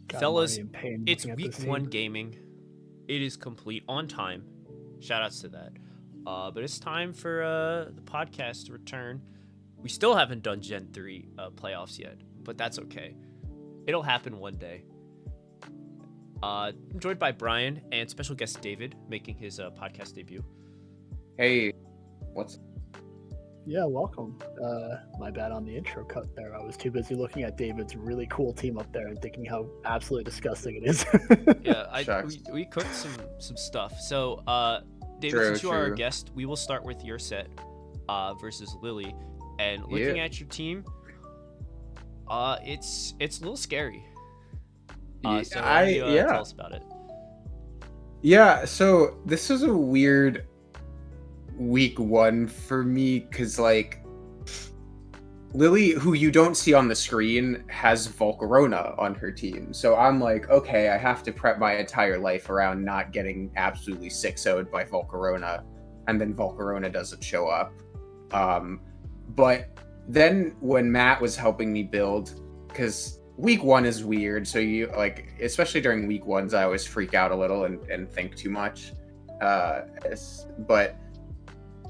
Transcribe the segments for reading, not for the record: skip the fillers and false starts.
God, I'm Fellas, already in pain it's looking at week this one team. gaming. It is complete on time. Shoutouts to that. But it's time for the podcast to return. We still haven't done Gen 3 playoffs yet, but that's okay. It'll happen one day. I'm joined by Brian and special guest David making his podcast debut. Hey, what's Yeah, welcome. My bad on the intro cut there. I was too busy looking at David's really cool team up there and thinking how absolutely disgusting it is. Yeah, we cooked some stuff. So, David, since you are our guest, we will start with your set versus Lily. And looking at your team, it's a little scary. So tell us about it. Yeah, so this is a weird week one for me because, like, Lily, who you don't see on the screen, has Volcarona on her team. So I'm like, okay, I have to prep my entire life around not getting absolutely 6-0'd by Volcarona, and then Volcarona doesn't show up. But then when Matt was helping me build, because week one is weird, so you, like, especially during week ones, I always freak out a little and think too much. But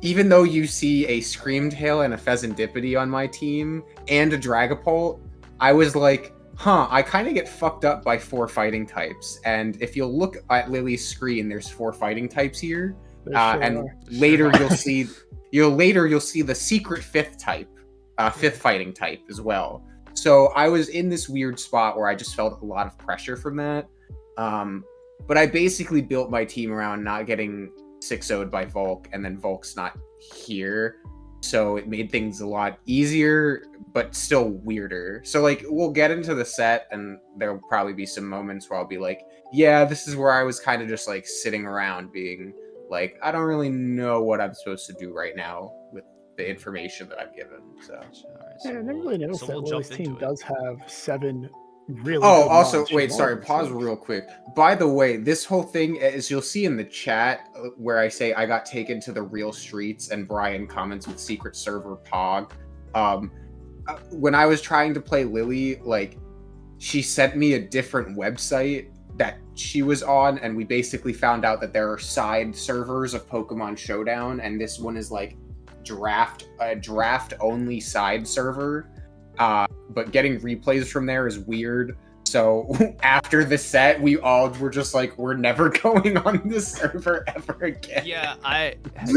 even though you see a Screamtail and a Pheasantipity on my team and a Dragapult, I was like, I kind of get fucked up by 4 fighting types. And if you'll look at Lily's screen, there's 4 fighting types here. Later you'll see the secret 5th type, 5th fighting type as well. So I was in this weird spot where I just felt a lot of pressure from that. But I basically built my team around not getting 6-0'd by Volk, and then Volk's not here. So it made things a lot easier, but still weirder. So, like, we'll get into the set, and there'll probably be some moments where I'll be like, yeah, this is where I was kind of just, like, sitting around being like, I don't really know what I'm supposed to do right now with the information that I'm given. So, I never really noticed that Lily's team does have 7 really good also, mons. wait, sorry, pause real quick. By the way, this whole thing, as you'll see in the chat, where I say I got taken to the real streets and Brian comments with secret server Pog. When I was trying to play Lily, like, she sent me a different website that she was on, and we basically found out that there are side servers of Pokemon Showdown, and this one is like a draft only side server. But getting replays from there is weird. So after the set, we all were just like, we're never going on this server ever again. Yeah, I had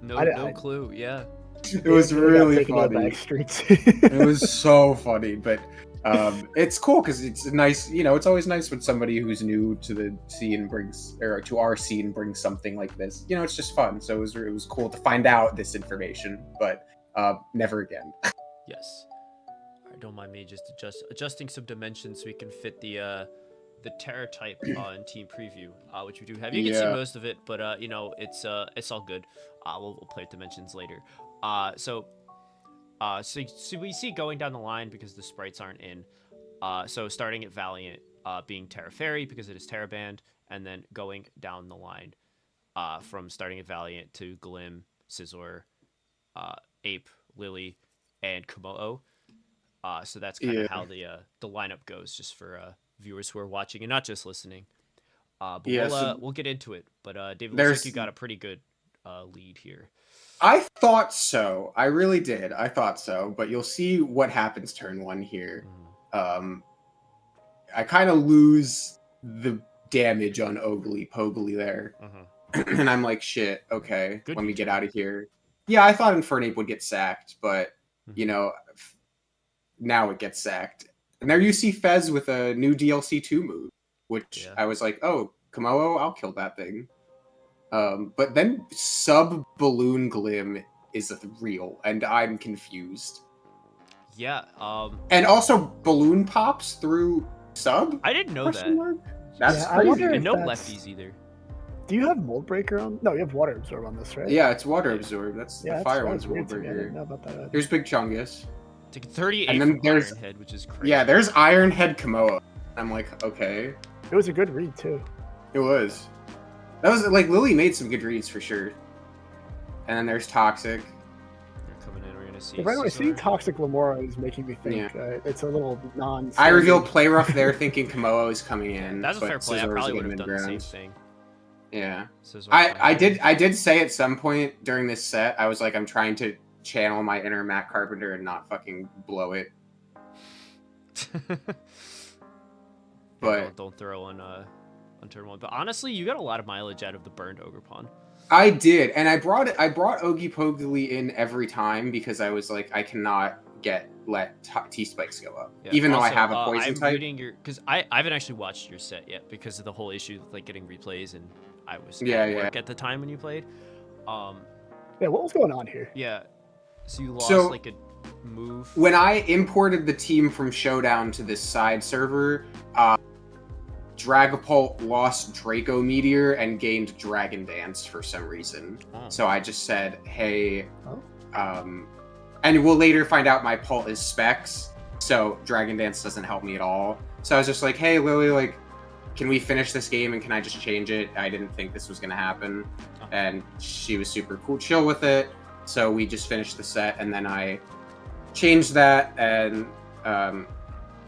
no clue. Yeah, it was really funny. It was so funny, but it's cool because it's nice. You know, it's always nice when somebody who's new to the scene to our scene brings something like this. You know, it's just fun. So it was cool to find out this information, but never again. Yes. Don't mind me just adjusting some dimensions so we can fit the Terra type in team preview, which we do have. You can see most of it, but you know, it's all good. We'll play with dimensions later. So we see going down the line because the sprites aren't in. So starting at Valiant, being Terra Fairy because it is Terra banned, and then going down the line, from starting at Valiant to Glim, Scizor, Ape, Lily, and Komodo. So that's kind of how the lineup goes, just for viewers who are watching and not just listening. But we'll get into it. But David, looks like you got a pretty good lead here. I thought so. I really did. I thought so. But you'll see what happens turn 1 here. I kind of lose the damage on Pogly there. And I'm like, shit, okay, let me get out of here. Yeah, I thought Infernape would get sacked, but, you know, now it gets sacked. And there you see Fez with a new DLC 2 move, which I was like, oh, Komodo, I'll kill that thing. But then Sub-Balloon Glim is real, and I'm confused. Yeah. And also, Balloon pops through Sub? I didn't know that. That's crazy. And no lefties either. Do you have Mold Breaker on? No, you have Water Absorb on this, right? Yeah, it's Water Absorb. That's the Fire one's Mold Breaker. I didn't know about that. Here's Big Chungus. It's like 38 and then there's Iron Head, which is crazy. Yeah, there's Iron Head Komodo. I'm like, okay. It was a good read, too. It was. That was, like, Lily made some good reads for sure. And then there's Toxic. They're coming in. We're going to see. By the way, seeing Scizor. Toxic Lamora is making me think it's a little non. I reveal play rough there, thinking Komodo is coming in. That's a fair play. I Scizor was probably a would good have done the same mid-ground. thing. Yeah. Scizor I fine. did say at some point during this set, I was like, I'm trying to channel my inner Matt Carpenter and not fucking blow it. But don't throw on turn 1. But honestly, you got a lot of mileage out of the burned Ogerpon. I did, and I brought Ogie Pogli in every time because I was like, I cannot let T spikes go up, even though I have a poison I'm type. reading because I haven't actually watched your set yet because of the whole issue with like getting replays, and I was at work at the time when you played. Yeah, what was going on here? Yeah, so you lost like a move. When I imported the team from Showdown to this side server, Dragapult lost Draco Meteor and gained Dragon Dance for some reason. Oh. So I just said, hey, and we'll later find out my Pult is Specs, so Dragon Dance doesn't help me at all. So I was just like, hey, Lily, like, can we finish this game and can I just change it? I didn't think this was going to happen. Oh. And she was super cool, chill with it. So we just finished the set, and then I changed that, and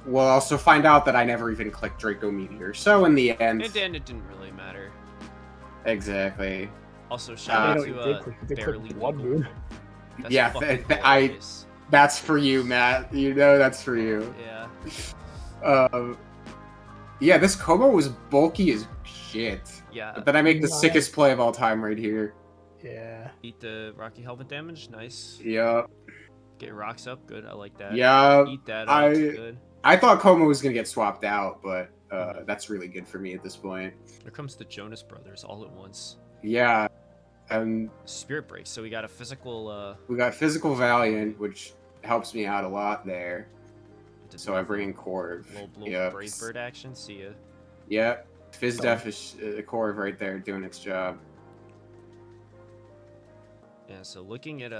we'll also find out that I never even clicked Draco Meteor. So in the end, it didn't really matter. Exactly. Also, shout out to Barely Blood Moon. Yeah, that's for you, Matt. You know that's for you. Yeah. Yeah, this Como was bulky as shit. Yeah. But then I make the sickest play of all time right here. Yeah. Eat the Rocky Helmet damage. Nice. Yep. Get rocks up. Good. I like that. Yeah. Eat that up. Good. I thought Como was going to get swapped out, but that's really good for me at this point. Here comes the Jonas Brothers all at once. Yeah. Spirit Break. So we got a physical... We got Physical Valiant, which helps me out a lot there. So I bring in Corv. Little Brave Bird action. See ya. Yep. Fizz Def is Corv right there doing its job. Yeah, so looking at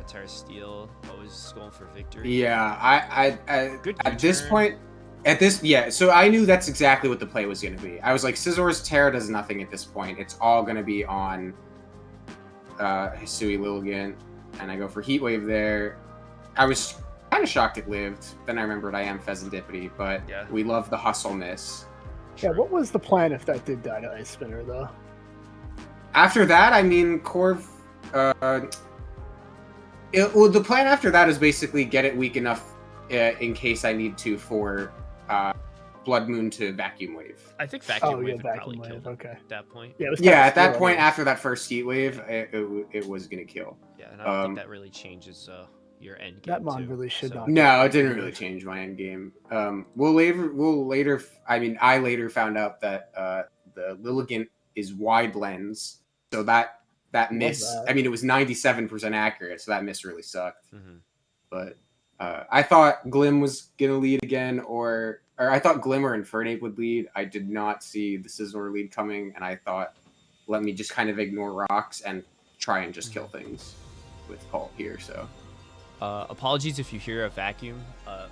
Terra Steel, always going for victory. Yeah, I Good at this point, so I knew that's exactly what the play was going to be. I was like, Scizor's Terra does nothing at this point. It's all going to be on Hisui Lilligant, and I go for Heat Wave there. I was kind of shocked it lived. Then I remembered I am Pheasantipity, but we love the hustle miss. Yeah, what was the plan if that did die to Ice Spinner, though? After that, I mean, Corv... well, the plan after that is basically get it weak enough in case I need to for Blood Moon to Vacuum Wave. I think Vacuum Wave would probably kill him at that point. Yeah, at that point, after that first Heat Wave, it was going to kill. Yeah, and I don't think that really changes your end game. That mon really should not. No, it didn't really change my end game. We'll later. I mean, I later found out that the Lilligant is wide lens, so that miss. I mean, it was 97% accurate, so that miss really sucked. Mm-hmm. But I thought Glim was gonna lead again, or I thought Glim or Infernape would lead. I did not see the Scizor lead coming, and I thought, let me just kind of ignore rocks and try and just kill things with Pult here. So. Apologies if you hear a vacuum.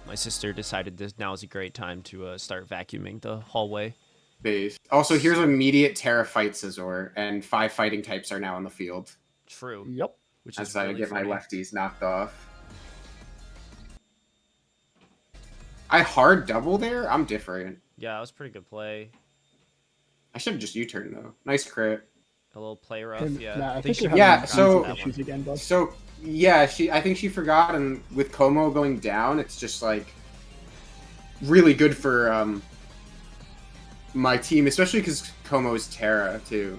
My sister decided this now is a great time to start vacuuming the hallway. Base. Also, here's immediate Terra fight Scizor, and 5 fighting types are now on the field. True. Yep. Which is really how I get funny. my lefties knocked off. I hard double there? I'm different. Yeah, that was a pretty good play. I should have just U-turn though. Nice crit. A little play rough, yeah. Nah, I think I think she forgot, and with Como going down, it's just like really good for my team, especially because Como is Terra too.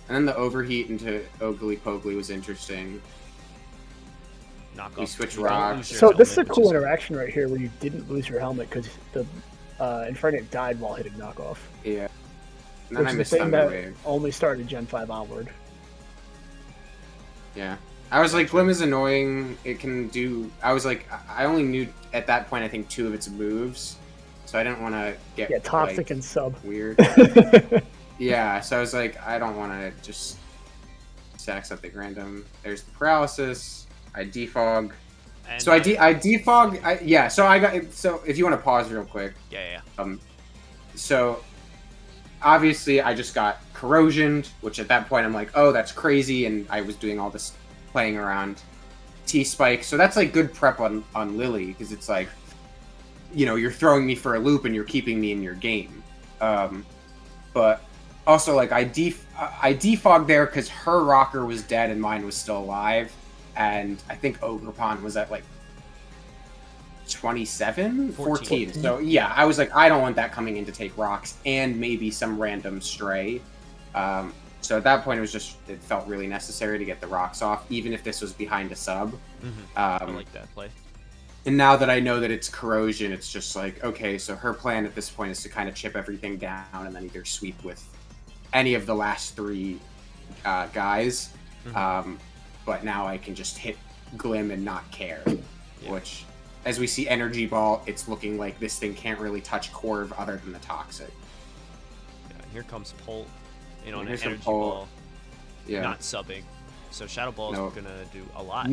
And then the overheat into Ogly Pogly was interesting. We switched rocks. So this is a cool interaction right here where you didn't lose your helmet because the Infernape died while hitting knockoff. Yeah. And then which I is missed the thing Thunder that Wave. only started Gen 5 onward. Yeah. I was like, Glim is annoying. It can do... I was like, I only knew at that point, I think, 2 of its moves. So I didn't want to get... Yeah, Toxic and Sub. Weird. Yeah, so I was like, I don't want to just sack something random. There's the Paralysis. I defog. And so I defog... yeah, so I got... So if you want to pause real quick. Yeah. So... Obviously, I just got corrosioned, which at that point I'm like, oh, that's crazy, and I was doing all this playing around. T-Spike, so that's like good prep on Lily, because it's like, you know, you're throwing me for a loop and you're keeping me in your game. But also, like, I defogged there because her rocker was dead and mine was still alive, and I think Ogerpon was at like 27? 14. So yeah, I was like, I don't want that coming in to take rocks and maybe some random stray. So at that point, it felt really necessary to get the rocks off, even if this was behind a sub. I like that play. And now that I know that it's corrosion, it's just like, okay, so her plan at this point is to kind of chip everything down and then either sweep with any of the last 3 guys. But now I can just hit Glim and not care, which, as we see Energy Ball, it's looking like this thing can't really touch Corv other than the Toxic. Yeah, here comes Polt. You know, an Here's energy Polt. ball, Yeah. not subbing. So Shadow Ball is gonna do a lot.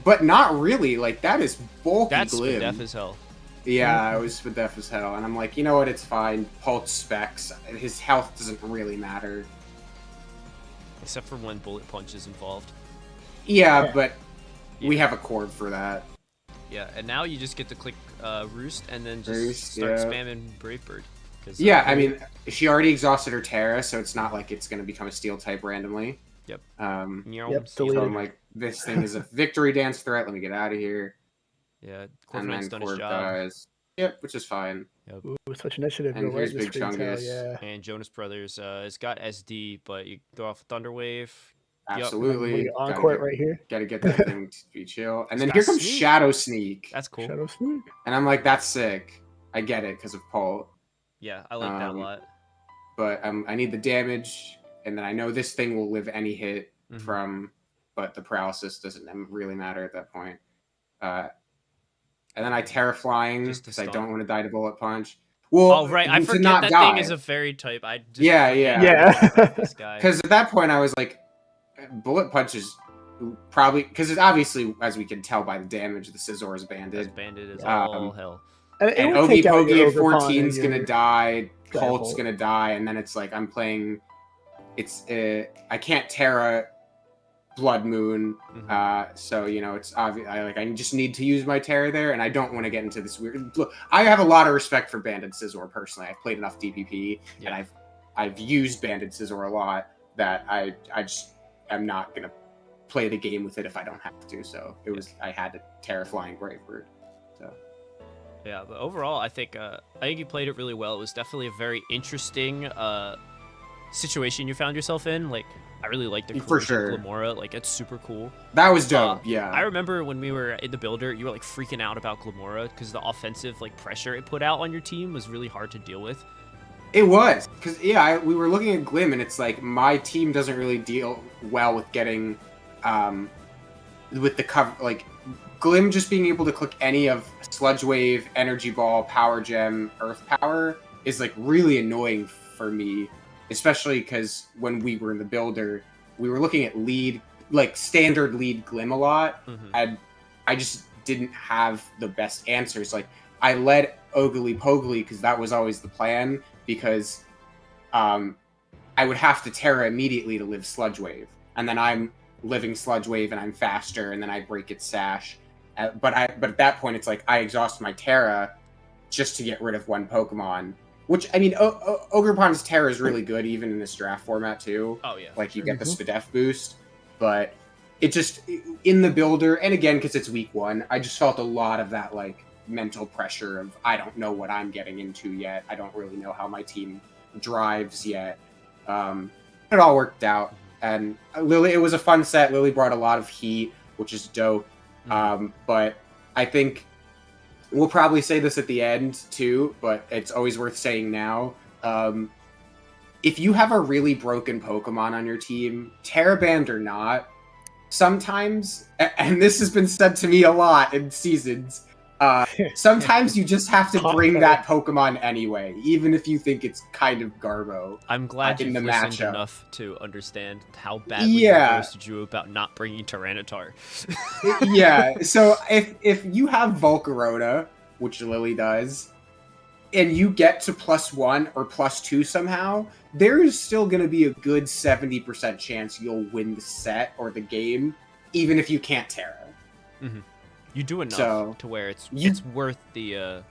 But not really. Like, that is bulky That's Glim. def as hell. Yeah, it was def as hell. And I'm like, you know what, it's fine. Polt specs. His health doesn't really matter. Except for when Bullet Punch is involved. Yeah, but we have a Corv for that. Yeah, and now you just get to click Roost and then just start spamming Brave Bird. Yeah, I mean, she already exhausted her Terra, so it's not like it's going to become a Steel type randomly. Yep. So I'm like, this thing is a victory dance threat. Let me get out of here. Yeah, And then done his Corv job. dies. Yep, which is fine. Yep. Ooh, switch initiative. And Go here's right Big Chungus. Yeah. And Jonas Brothers has got SD, but you go off Thunder Wave. Absolutely. Encore right here. Gotta get that thing to be chill. And then got here comes Sneak. Shadow Sneak. That's cool. Shadow Sneak. And I'm like, that's sick. I get it because of Polt. Yeah, I like that a lot. But I need the damage, and then I know this thing will live any hit from, but the paralysis doesn't really matter at that point. And then I Terra Flying because I don't want to die to Bullet Punch. Well, right, I forget not that die. thing is a fairy type. I just Yeah. This guy. Because at that point I was like, Bullet Punch is probably, because it's obviously, as we can tell by the damage, the Scizor is banded. That's banded as all hell. And Ogie Pogie at 14 is gonna die. Colt's gonna die, and then it's like I'm playing. I can't Terra Blood Moon, so you know it's obvious. I just need to use my Terra there, and I don't want to get into this weird. Look, I have a lot of respect for Banded Scizor personally. I've played enough DPP, and I've used Banded Scizor a lot that I just am not gonna play the game with it if I don't have to. So I had to Terra Flying Brave Bird. So. Yeah, but overall, I think you played it really well. It was definitely a very interesting situation you found yourself in. Like, I really liked the for sure Glamora. Like, it's super cool. That was dope. Yeah. I remember when we were in the builder, you were like freaking out about Glamora because the offensive like pressure it put out on your team was really hard to deal with. It was because we were looking at Glim, and it's like my team doesn't really deal well with getting with the cover like. Glim just being able to click any of Sludge Wave, Energy Ball, Power Gem, Earth Power is like really annoying for me, especially because when we were in the builder, we were looking at standard lead Glim a lot, and I just didn't have the best answers. Like, I led Ogly Pogly because that was always the plan, because I would have to Terra immediately to live Sludge Wave, and then I'm living Sludge Wave and I'm faster, and then I break its Sash. But at that point, it's like I exhaust my Terra just to get rid of one Pokemon. Which, I mean, Ogerpon's Terra is really good, even in this draft format, too. Oh, yeah. Like, you get the Spadef boost. But it just, in the builder, and again, because it's week 1, I just felt a lot of that, like, mental pressure of, I don't know what I'm getting into yet. I don't really know how my team drives yet. It all worked out. And Lily, it was a fun set. Lily brought a lot of heat, which is dope. But I think we'll probably say this at the end too, but it's always worth saying now. If you have a really broken Pokemon on your team, Terraband or not, sometimes, and this has been said to me a lot in seasons, sometimes you just have to bring that Pokemon anyway, even if you think it's kind of garbo. I'm glad you've listened matchup. enough to understand how badly you roasted you about not bringing Tyranitar. Yeah, so if you have Volcarona, which Lily does, and you get to +1 or +2 somehow, there is still going to be a good 70% chance you'll win the set or the game, even if you can't Terra. Mm-hmm. You do enough to where it's worth the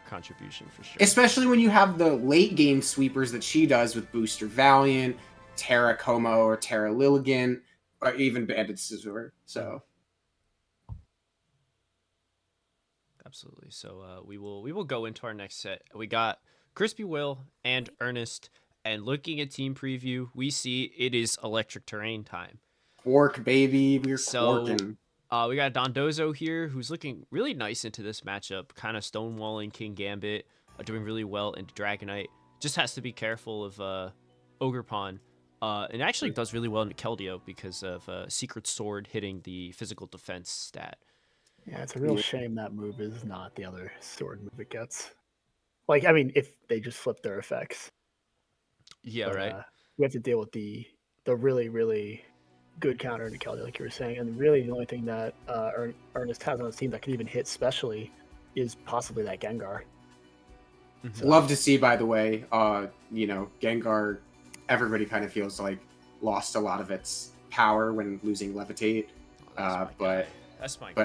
contribution for sure. Especially when you have the late game sweepers that she does with Booster Valiant, Terra Como, or Terra Lilligant, or even Bandit Scizor. So. Absolutely. So we will go into our next set. We got Crispy Will and Ernest, and looking at team preview, we see it is electric terrain time. Quark, baby, we're quarking. We got Dondozo here, who's looking really nice into this matchup, kind of stonewalling King Gambit, doing really well into Dragonite. Just has to be careful of Ogerpon. And actually does really well into Keldeo because of Secret Sword hitting the physical defense stat. Yeah, it's a real shame that move is not the other sword move it gets. Like, I mean, if they just flip their effects. Yeah, right. We have to deal with the really, really good counter into Keldeo, like you were saying. And really the only thing that Ernest has on his team that can even hit specially is possibly that Gengar. So, love to see, by the way, Gengar, everybody kind of feels like lost a lot of its power when losing Levitate. But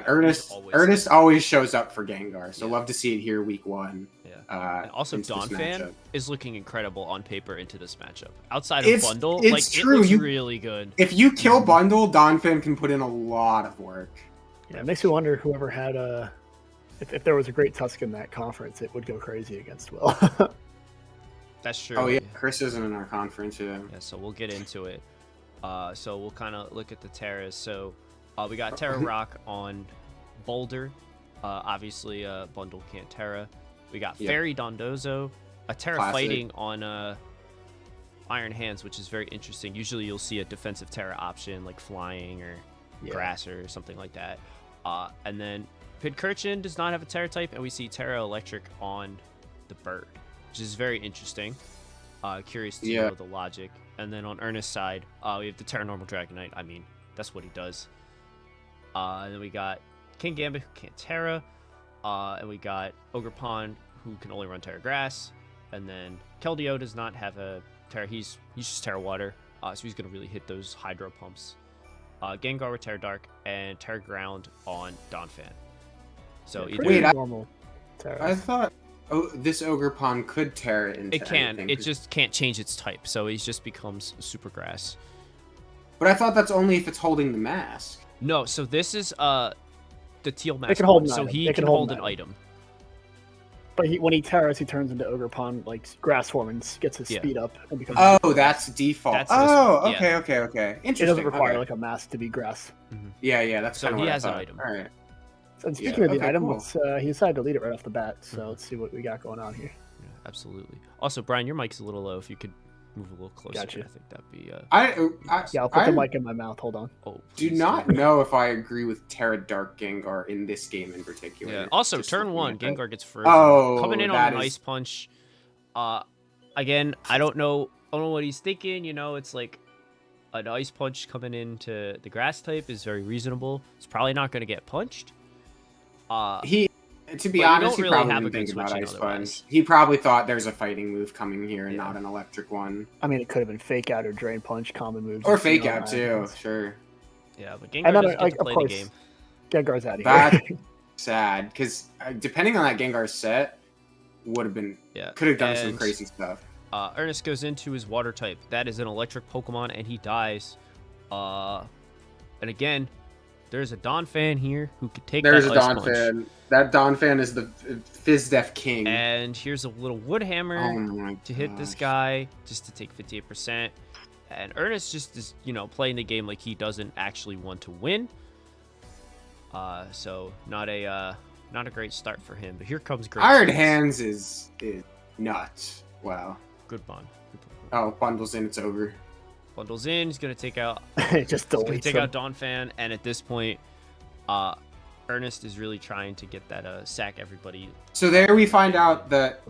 Ernest always shows up for Gengar, so love to see it here week 1. Yeah. Also, Donphan is looking incredible on paper into this matchup. Outside of Bundle, it's true. It looks really good. If you kill Bundle, Donphan can put in a lot of work. Yeah, it makes me wonder whoever had if there was a great Tusk in that conference, it would go crazy against Will. That's true. Oh yeah, Chris isn't in our conference. Yeah, so we'll get into it. So we'll kind of look at the Terras. So we got Terra Rock on Boulder. Obviously, Bundle can't Terra. We got Fairy Dondozo. A Terra Fighting on Iron Hands, which is very interesting. Usually you'll see a defensive Terra option like Flying or Grass or something like that. And then Pidkerchin does not have a Terra type, and we see Terra Electric on the Bird, which is very interesting. Curious to know the logic. And then on Ernest's side, we have the Terra Normal Dragonite. I mean, that's what he does. And then we got King Gambit, who can't Terra. And we got Ogerpon, who can only run Terra Grass. And then Keldeo does not have a Terra. He's just Terra Water. So he's going to really hit those Hydro Pumps. Gengar with Terra Dark and Terra Ground on Donphan. So normal Terra. I thought this Ogerpon could Terra into it can. anything, it just can't change its type. So he just becomes Super Grass. But I thought that's only if it's holding the mask. No, so this is the teal mask. Can hold so he can hold an item. But when he Terras, he turns into Ogerpon, like Grass form, and gets his speed up. And becomes that's default. Okay. Interesting. It doesn't require like a mask to be Grass. Mm-hmm. Yeah, that's so kind of what he has I an thought. item. All right. And speaking of the item, he decided to lead it right off the bat. So let's see what we got going on here. Yeah, absolutely. Also, Brian, your mic's a little low. If you could move a little closer, gotcha. I think that'd be. I'll put the mic in my mouth. Hold on. Do not know if I agree with Terra Dark Gengar in this game in particular. Yeah. Also, turn 1, Gengar gets frozen. Coming in on an Ice Punch. Again, I don't know what he's thinking. It's like an Ice Punch coming into the Grass type is very reasonable. It's probably not going to get punched. To be honest, he probably didn't think about Ice Punch. He probably thought there's a fighting move coming here and not an electric one. I mean, it could have been Fake Out or Drain Punch, common moves. Or Fake Out, too, sure. Yeah, but Gengar doesn't get to play the game. Gengar's out of here. That's sad, because depending on that Gengar set, would have been... could have done some crazy stuff. Ernest goes into his Water type. That is an electric Pokemon, and he dies. And again... There's a Donphan here who could take that Ice Punch. There's a Donphan. That Donphan is the Fizdef king. And here's a little Wood Hammer to hit this guy, just to take 58%. And Ernest just is, playing the game like he doesn't actually want to win. So not a great start for him. But here comes great. Iron Hands is nuts. Wow. Good bond. Oh, bundles in, it's over. Bundles in. He's gonna take out. Just deletes him. Out Donphan, and at this point, Ernest is really trying to get that sack everybody. So there we find out that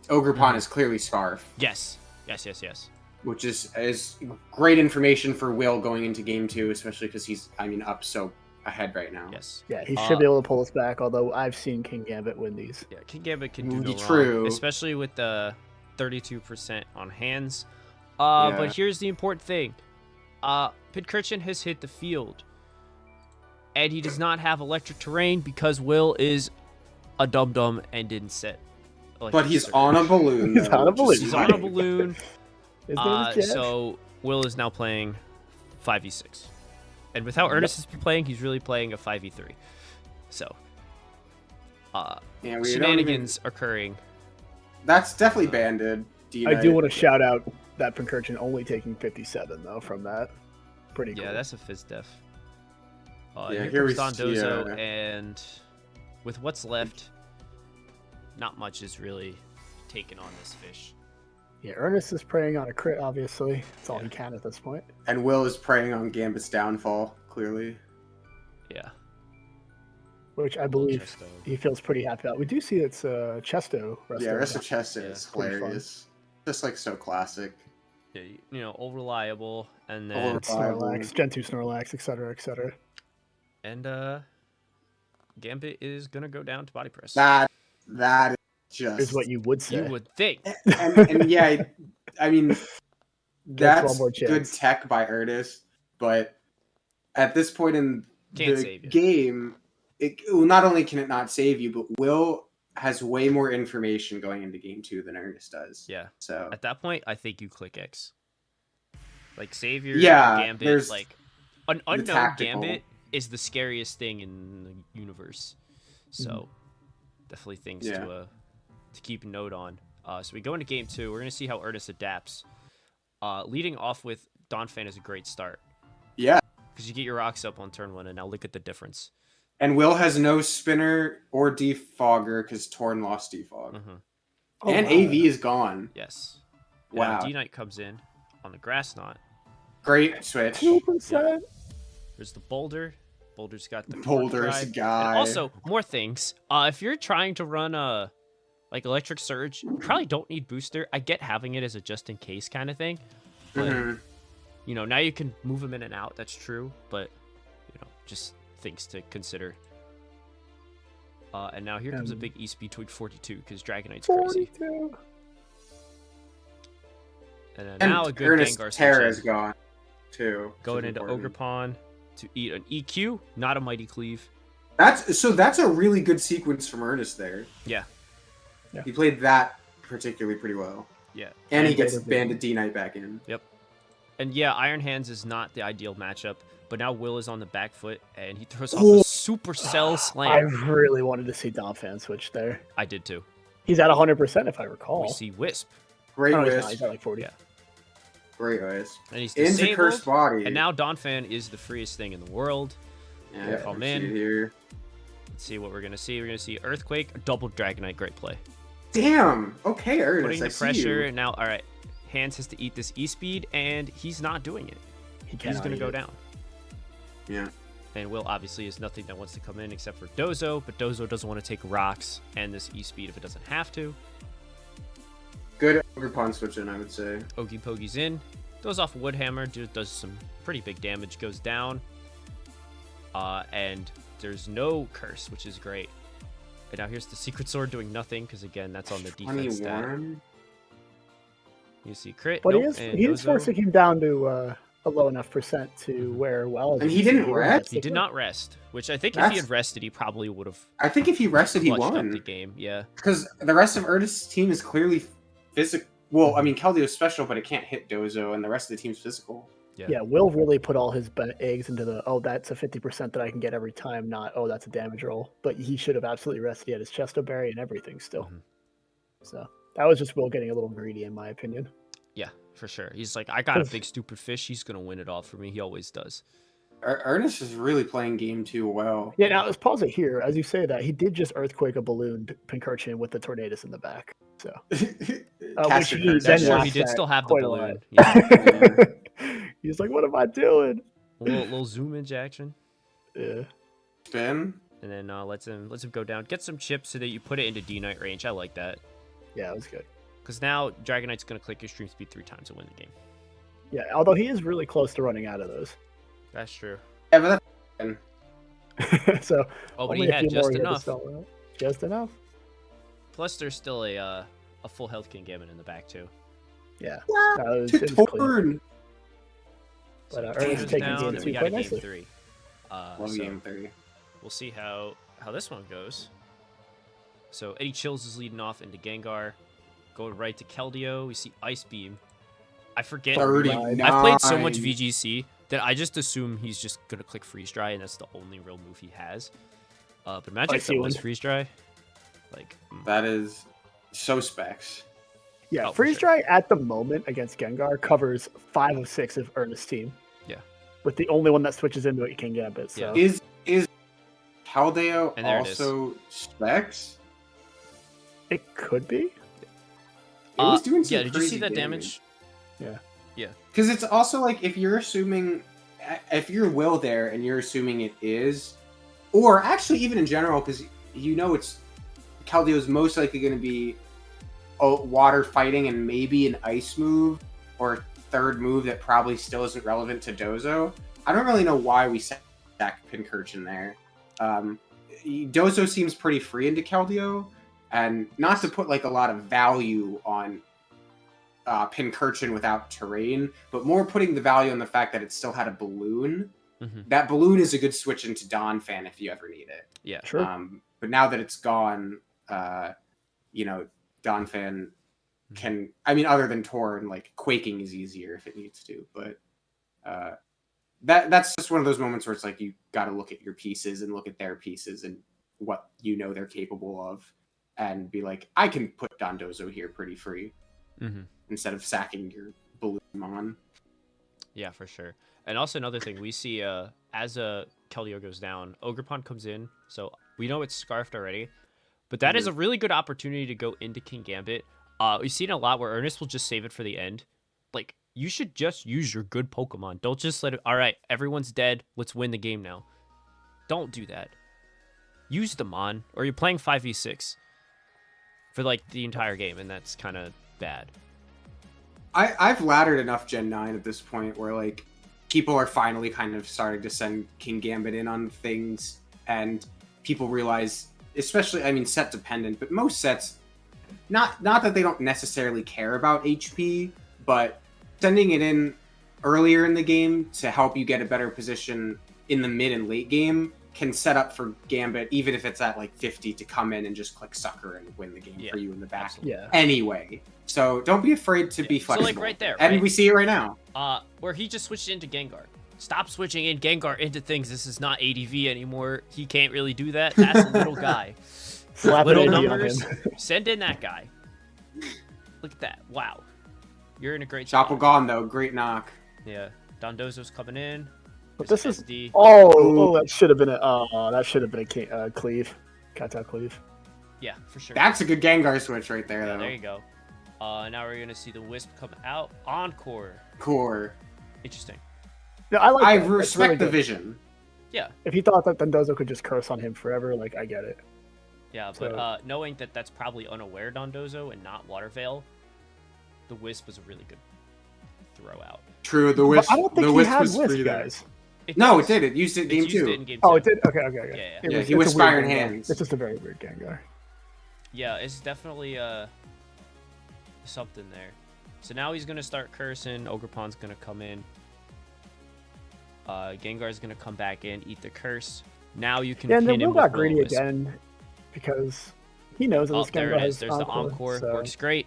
Ogerpon is clearly Scarf. Yes. Which is great information for Will going into game 2, especially because he's up so ahead right now. Yes. Yeah, he should be able to pull us back. Although I've seen King Gambit win these. Yeah, King Gambit can do no True. wrong, especially with the 32% on hands. Yeah. But here's the important thing. Pincurchin has hit the field. And he does not have electric terrain because Will is a dum-dum and didn't set. But he's on a balloon. He's on a balloon. He's on a balloon. His name is Jeff. So Will is now playing 5v6. And with how Ernest has been playing, he's really playing a 5v3. So, shenanigans occurring. That's definitely banded. I do want to shout out that Pincurchin only taking 57 though from that. Pretty cool. Yeah, that's a fizz def. Here comes we Don see, Dozo, and with what's left, not much is really taken on this fish. Yeah, Ernest is preying on a crit, obviously. That's all he can at this point. And Will is preying on Gambit's downfall, clearly. Yeah. Which I believe he feels pretty happy about. We do see it's Chesto. Yeah, Resto Chesto is hilarious. Just like so classic. Yeah, you know, all reliable, and then Snorlax, Gen 2 Snorlax, etc., etc. And Gambit is gonna go down to body press. That is just is what you would say. You would think. And yeah, I mean that's more good tech by Ernest, but at this point in the game, not only can it not save you, but Will has way more information going into game 2 than Ernest does. Yeah. So at that point, I think you click X. Like Savior, Gambit, there's like an unknown Gambit is the scariest thing in the universe. So definitely things to keep a note on. So we go into game 2. We're gonna see how Ernest adapts. Leading off with Donphan is a great start. Yeah. Because you get your rocks up on turn 1, and now look at the difference. And Will has no spinner or defogger because Torn lost defog. And AV is gone. Yes. Wow. D-Knight comes in on the grass knot. Great switch. 2%. Yeah. There's the boulder. Boulder's got the Boulder's guy. And also, more things. If you're trying to run a like electric surge, you probably don't need booster. I get having it as a just in case kind of thing. But you know, now you can move him in and out, that's true, but you know, just things to consider. And now here comes a big E-speed tweak 42 because Dragonite's crazy. And then now a good Ernest Gengar Terra is gone too. Going into Ogerpon to eat an EQ, not a Mighty Cleave. That's a really good sequence from Ernest there. Yeah. He played that particularly pretty well. Yeah. And he gets Banded D-Knight back in. Yep. And yeah, Iron Hands is not the ideal matchup, but now Will is on the back foot and he throws off a Supercell Slam. I really wanted to see Donphan switch there. I did too. He's at 100% if I recall. We see Wisp. Great Wisp. He's at like 40. Yeah. Great Wisp. And he's into Cursed Body. And now Donphan is the freest thing in the world. Yeah, come in here. Let's see what we're gonna see. We're gonna see Earthquake, a double Dragonite, great play. Damn. Okay, Ernest. Putting the pressure, and now, all right, Hands has to eat this E-speed, and he's not doing it. He's going to go down. Yeah. And Will obviously is nothing that wants to come in except for Dozo, but Dozo doesn't want to take rocks and this E-speed if it doesn't have to. Good Ogerpon switching, I would say. Ogie Pogie's in. Goes off Woodhammer, does some pretty big damage, goes down. And there's no curse, which is great. And now here's the Secret Sword doing nothing, because again, that's on the defense stat. You see crit. But nope, he is forcing him down to a low enough percent to where, well... And he didn't rest? He did not rest, which I think if he had rested, he probably would have... I think if he rested, he won. The game, yeah. Because the rest of Ernest's team is clearly physical. Well, I mean, Keldeo is special, but it can't hit Dozo, and the rest of the team's physical. Yeah, Will really put all his eggs into the, oh, that's a 50% that I can get every time, not, oh, that's a damage roll. But he should have absolutely rested. He had his Chesto Berry and everything still. So that was just Will getting a little greedy, in my opinion. Yeah, for sure. He's like, I got a big stupid fish. He's going to win it all for me. He always does. Ernest is really playing game 2 well. Yeah, now let's pause it here. As you say that, he did just Earthquake a balloon Pincurchin with the Tornadus in the back. So that's true. He did still have the balloon. Yeah. He's like, what am I doing? A little zoom into action. Yeah. Spin. And then lets him go down. Get some chips so that you put it into D-Knight range. I like that. Yeah, it was good. Because now Dragonite's going to click your stream speed 3 times and win the game. Yeah, although he is really close to running out of those. That's true. Yeah, but So Oh, but only he a had few just more he had to enough. sell out. Just enough. Plus, there's still a full health King Gambit in the back too. Yeah. Wow, It to was clean. Torn. But So Ernest goes taking down, game and we two got quite a game nicely. 3. Love So game 3. we'll see how this one goes. So Eddie Chills is leading off into Gengar. Going right to Keldeo. We see Ice Beam. I forget. 39. I've played so much VGC that I just assume he's just gonna click Freeze Dry, and that's the only real move he has. But imagine if that was Freeze Dry. Like that is so specs. Yeah, Oh, Freeze Dry at the moment against Gengar covers 5 of 6 of Ernest's team. Yeah. With the only one that switches into it, King Gambit. So. Yeah. Is Keldeo And there it also specs? It could be. It was doing some did you see crazy that damage? Yeah. Yeah. Because it's also like if you're Will there and you're assuming it is, or actually even in general, because you know it's Keldeo's most likely going to be a water fighting and maybe an ice move or third move that probably still isn't relevant to Dozo. I don't really know why we stack Pincurchin there. Dozo seems pretty free into Keldeo, and not to put like a lot of value on Pincurchin without terrain, but more putting the value on the fact that it still had a balloon. Mm-hmm. That balloon is a good switch into Donphan if you ever need it. Yeah, sure. But now that it's gone, Donphan can. I mean, other than Torn, like Quaking is easier if it needs to. But that's just one of those moments where it's like you got to look at your pieces and look at their pieces and what you know they're capable of, and be like, I can put Dondozo here pretty free. Mm-hmm. Instead of sacking your balloon mon. Yeah, for sure. And also another thing, we see as Keldeo goes down, Ogerpon comes in, so we know it's scarfed already. But that is a really good opportunity to go into King Gambit. We've seen a lot where Ernest will just save it for the end. Like, you should just use your good Pokemon. Don't just let it, all right, everyone's dead, let's win the game now. Don't do that. Use the Mon, or you're playing 5v6 for, like, the entire game, and that's kind of bad. I've laddered enough Gen 9 at this point where, like, people are finally kind of starting to send King Gambit in on things, and people realize, especially, I mean, set dependent, but most sets, not that they don't necessarily care about HP, but sending it in earlier in the game to help you get a better position in the mid and late game can set up for Gambit, even if it's at like 50, to come in and just click Sucker and win the game for you in the back. Absolutely. Anyway, so don't be afraid to be flexible. So like right there, and right? we see it right now. Where he just switched into Gengar. Stop switching in Gengar into things. This is not ADV anymore. He can't really do that. That's a little guy. Slap Little an AD on numbers. him. Send in that guy. Look at that. Wow. You're in a great Chopple spot. gone though. Great knock. Yeah. Dondozo's coming in. But this is SD. that should have been a cleave. Kata cleave. Yeah, for sure. That's a good Gengar switch right there, Yeah, though. there you go. Now we're gonna see the Wisp come out. Encore. Core. Interesting. No, I like. I that. That's respect really the good. vision. Yeah. If he thought that Dondozo could just curse on him forever, like I get it. Yeah, So- but knowing that that's probably unaware Dondozo and not Water Veil, the Wisp was a really good throw out. True, the But Wisp. I don't think the he Wisp had was Wisp, free there. guys. No, does. it did. It used it It's game used two. it in game Oh, 2. it did. Okay. Yeah. It Yeah, was- he it's was a weird Fire Gengar. Hands. It's just a very weird Gengar. Yeah, it's definitely something there. So now he's gonna start cursing. Ogerpon's gonna come in. Gengar's gonna come back in, eat the curse. Now you can Yeah, and pin then him Will got with greedy Will-O-Wisp. again because he knows that Oh, this there Gengar it is. has There's the Encore. so Works great.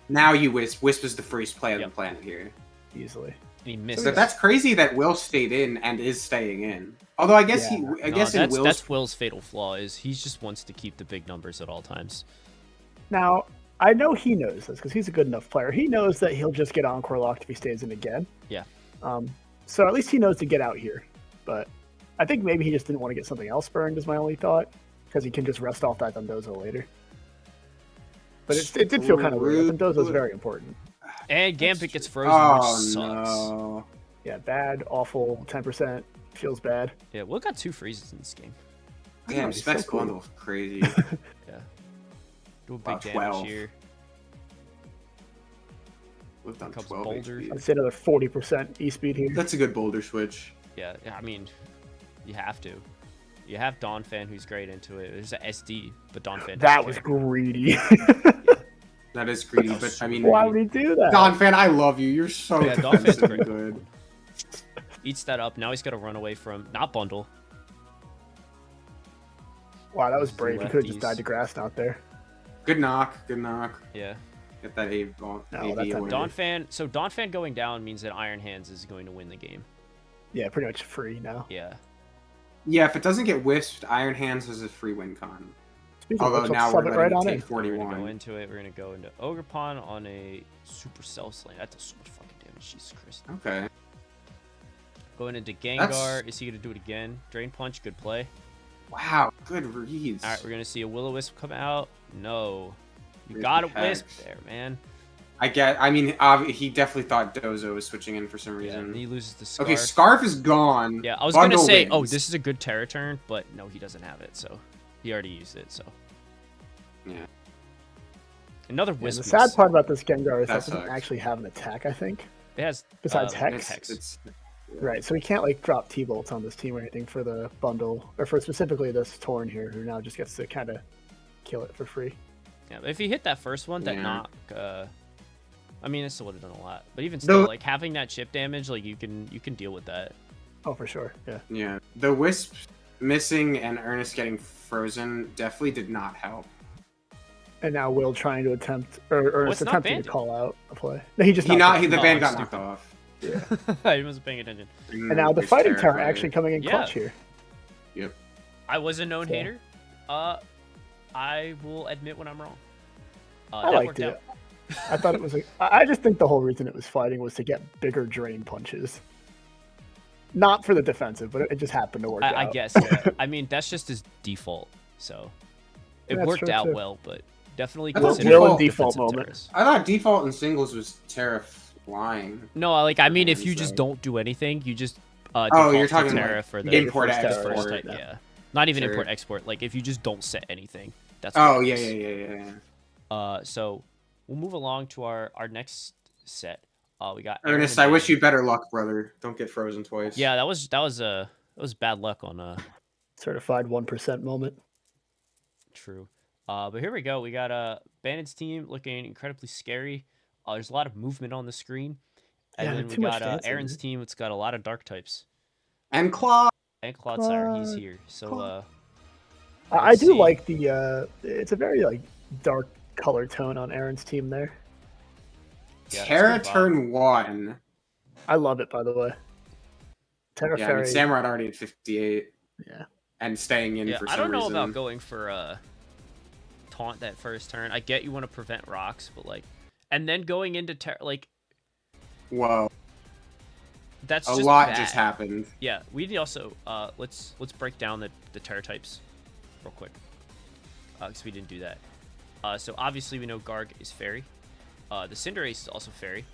Now you Wisp. Wisp is the freest play on Yep. the planet here. easily. And he missed. So that's crazy that Will stayed in and is staying in. Although I guess Yeah. I guess in Will's that's Will's fatal flaw is he just wants to keep the big numbers at all times. Now, I know he knows this because he's a good enough player. He knows that he'll just get Encore locked if he stays in again. Yeah. So at least he knows to get out here. But I think maybe he just didn't want to get something else burned is my only thought because he can just rest off that Dondozo later. But it did feel kind of weird. Dondozo's very important. And Gambit gets frozen, Oh which sucks. no! Yeah, bad, awful, 10%. Feels bad. Yeah, Will got 2 freezes in this game. Damn, he's Specs so cool. bundle crazy. Yeah. Do a big About damage 12. here. Lived on Comes 12 Boulder. HP. I'd say another 40% E speed here. That's a good boulder switch. Yeah, I mean, you have to. You have Donphan, who's great into it. There's an SD, but Donphan. That was greedy. That is greedy, but I mean, why would he do that? Donphan, I love you. You're so Yeah, defensive Donphan's and good. Eats that up. Now he's got to run away from not bundle. Wow, that was brave. He could have just Lefties. died to grass out there. Good knock. Good knock. Yeah. Get that A ball. No, AV that's away. Donphan. So Donphan going down means that Iron Hands is going to win the game. Yeah, pretty much free now. Yeah. Yeah, if it doesn't get wisped, Iron Hands has a free win con. Speaking of Although which, now let's we're sub it letting right it on take in. We're gonna 41. go into it. We're gonna go into Ogre Pawn on a Super Cell Slam. That does so much fucking damage. Jesus Christ. Okay. Going into Gengar. That's- Is he gonna do it again? Drain Punch. Good play. Wow, good reads. All right, we're gonna see a Will-O-Wisp come out. No. You Good got a heck. Wisp there, man. I mean, he definitely thought Dozo was switching in for some Yeah, and reason. he loses the Scarf. Okay, Scarf is gone. Yeah, I was Bundle gonna say, oh, wins. this is a good Terra turn, but no, he doesn't have it, so he already used it. So Yeah. another Yeah, Wisp. the sad part about this Gengar is That it doesn't sucks. actually have an attack, I think. It has Besides Hex? It's Right, so we can't like drop T-bolts on this team or anything for the bundle, or for specifically this Torn here, who now just gets to kind of kill it for free. Yeah, but if he hit that first one, that Yeah. knock, I mean, it still would have done a lot. But even still, The- like having that chip damage, like you can deal with that. Oh, for sure, yeah. Yeah, the Wisp missing and Ernest getting frozen definitely did not help. And now Will trying to attempt, or it's is not attempting banned. to call out a play. No, he just The knocked it. band I'm got knocked off. he wasn't paying attention. And now the Fighting Terror actually coming in Yeah. clutch here. Yep. I was a known Yeah. hater. I will admit when I'm wrong. I that liked worked it. out. I thought it was. I just think the whole reason it was fighting was to get bigger drain punches. Not for the defensive, but it just happened to work out. I guess. Yeah. I mean, that's just his default. So it That's worked true, out too. well, but definitely I thought consider Will in default defensive moment. terrorists. I thought default in singles was Terra flying. No, like I mean, if Hands, you just though. don't do anything, you just Oh, default you're to talking Terra like for the import first the Terra, first export. type, yeah. yeah. Not even Sure. import export. Like if you just don't set anything, that's Oh what it yeah, is. yeah. So we'll move along to our next set. We got Ernest, Aaron I and wish Dan. you better luck, brother. Don't get frozen twice. Yeah, that was bad luck on Certified 1% moment. True. But here we go. We got Bandit's team looking incredibly scary. There's a lot of movement on the screen. And Yeah, then too we much got dancing, Aaron's dude. team. It's got a lot of dark types. And Claw. And Clodsire, he's Claude. here. So Claude. let's I do see. like the. It's a very like dark color tone on Aaron's team there. Yeah, it's Terra good vibe. turn 1. I love it, by the way. Terra Yeah, I mean, Fairy. Samurott already at 58 Yeah. and staying in Yeah, for I some don't know reason. about going for taunt that first turn. I get you want to prevent rocks, but like, and then going into like Whoa, that's a just lot bad. just happened. Yeah, we need also let's break down the Terra types real quick because we didn't do that. So obviously we know Garg is fairy. The Cinderace is also fairy.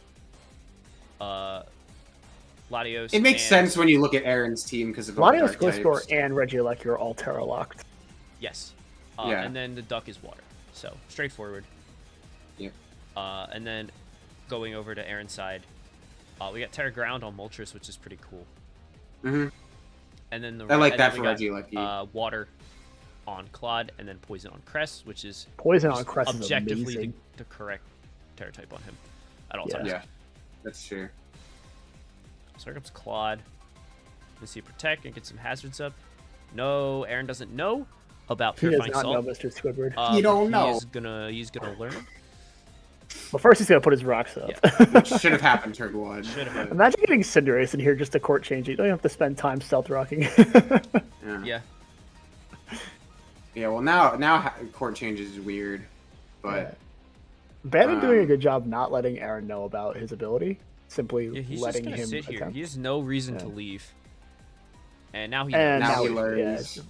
Latios. It makes and- sense when you look at Aaron's team because of all the Latios, dark Gliscor, types. and Regieleki are all Terra locked. Yes. Yeah. And then the duck is water. So straightforward. Yep. And then going over to Aaron's side, we got Terra Ground on Moltres, which is pretty cool. hmm And then the I like and that then for we got, Regieleki. Water on Claude, and then Poison on Cress, which is Poison on just Crest is objectively amazing. the correct Terra type on him at all Yeah. times. Yeah, that's true. So here comes Claude. Let's see, protect and get some hazards up. No, Aaron doesn't know about He does purifying not know salt. Mr. Squidward. You but don't know. He's gonna learn. But first, he's gonna put his rocks up. Which should have happened turn 1. Should have. Imagine getting Cinderace in here just to court change it. You don't even have to spend time stealth rocking. Yeah. Yeah. Yeah, well now court changes is weird, but Bannon doing a good job not letting Aaron know about his ability. Simply Yeah, he's just letting gonna him sit here. attempt. He has no reason to Yeah. leave. And now he And now he yeah, learns.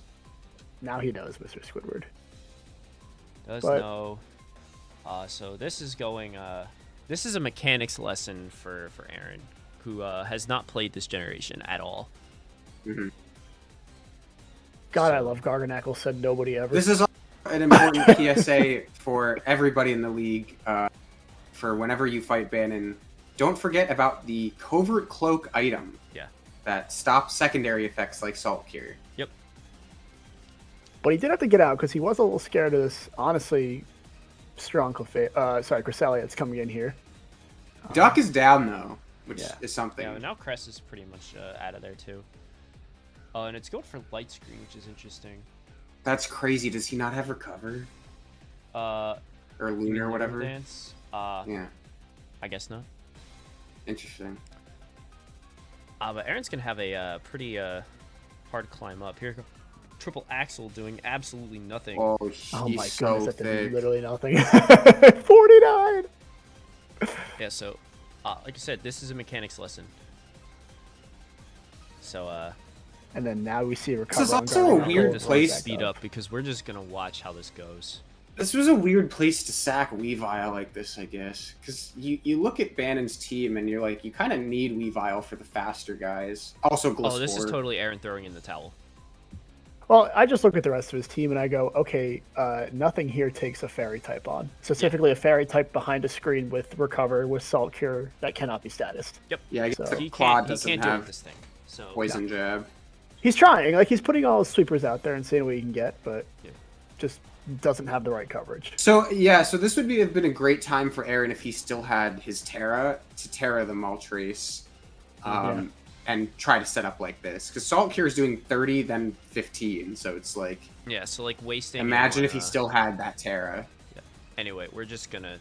now he knows Mr. Squidward. does but- know. So this is going. This is a mechanics lesson for Aaron, who has not played this generation at all. Mhm. God, I love Garganackle. Said nobody ever. This is an important PSA for everybody in the league. For whenever you fight Bannon, don't forget about the covert cloak item. Yeah. That stops secondary effects like Salt Cure. Yep. But he did have to get out because he was a little scared of this, honestly, strong Cresselia that's coming in here. Duck is down, though, which is something. Yeah, now Cress is pretty much out of there, too. Oh, and it's going for light screen, which is interesting. That's crazy. Does he not have recover? Or lunar or whatever? Dance? Yeah. I guess not. Interesting. But Aaron's going to have a pretty hard climb up. Here, triple Axel doing absolutely nothing. Oh, my so goodness, that thick. did literally nothing. 49! Yeah, so, like I said, this is a mechanics lesson. So, and then now we see recover. This is also a weird place. Speed up because we're just gonna watch how this goes. This was a weird place to sack Weavile like this, I guess, because you look at Bannon's team and you're like, you kind of need Weavile for the faster guys. Also, Gliscor. Oh, this is totally Aaron throwing in the towel. Well, I just look at the rest of his team and I go, okay, nothing here takes a fairy type on. Specifically, a fairy type behind a screen with recover with salt cure that cannot be statused. Yep. Yeah, I guess So- the Claude doesn't he can't do have this thing. So poison jab. He's trying, like he's putting all his sweepers out there and seeing what he can get, but just doesn't have the right coverage. So yeah, so this would have been a great time for Aaron if he still had his Terra to Terra the Moltres, and try to set up like this. Because Salt Cure is doing 30, then 15, so it's like yeah, so like wasting. Imagine if he still had that Terra. Yeah. Anyway, we're just gonna.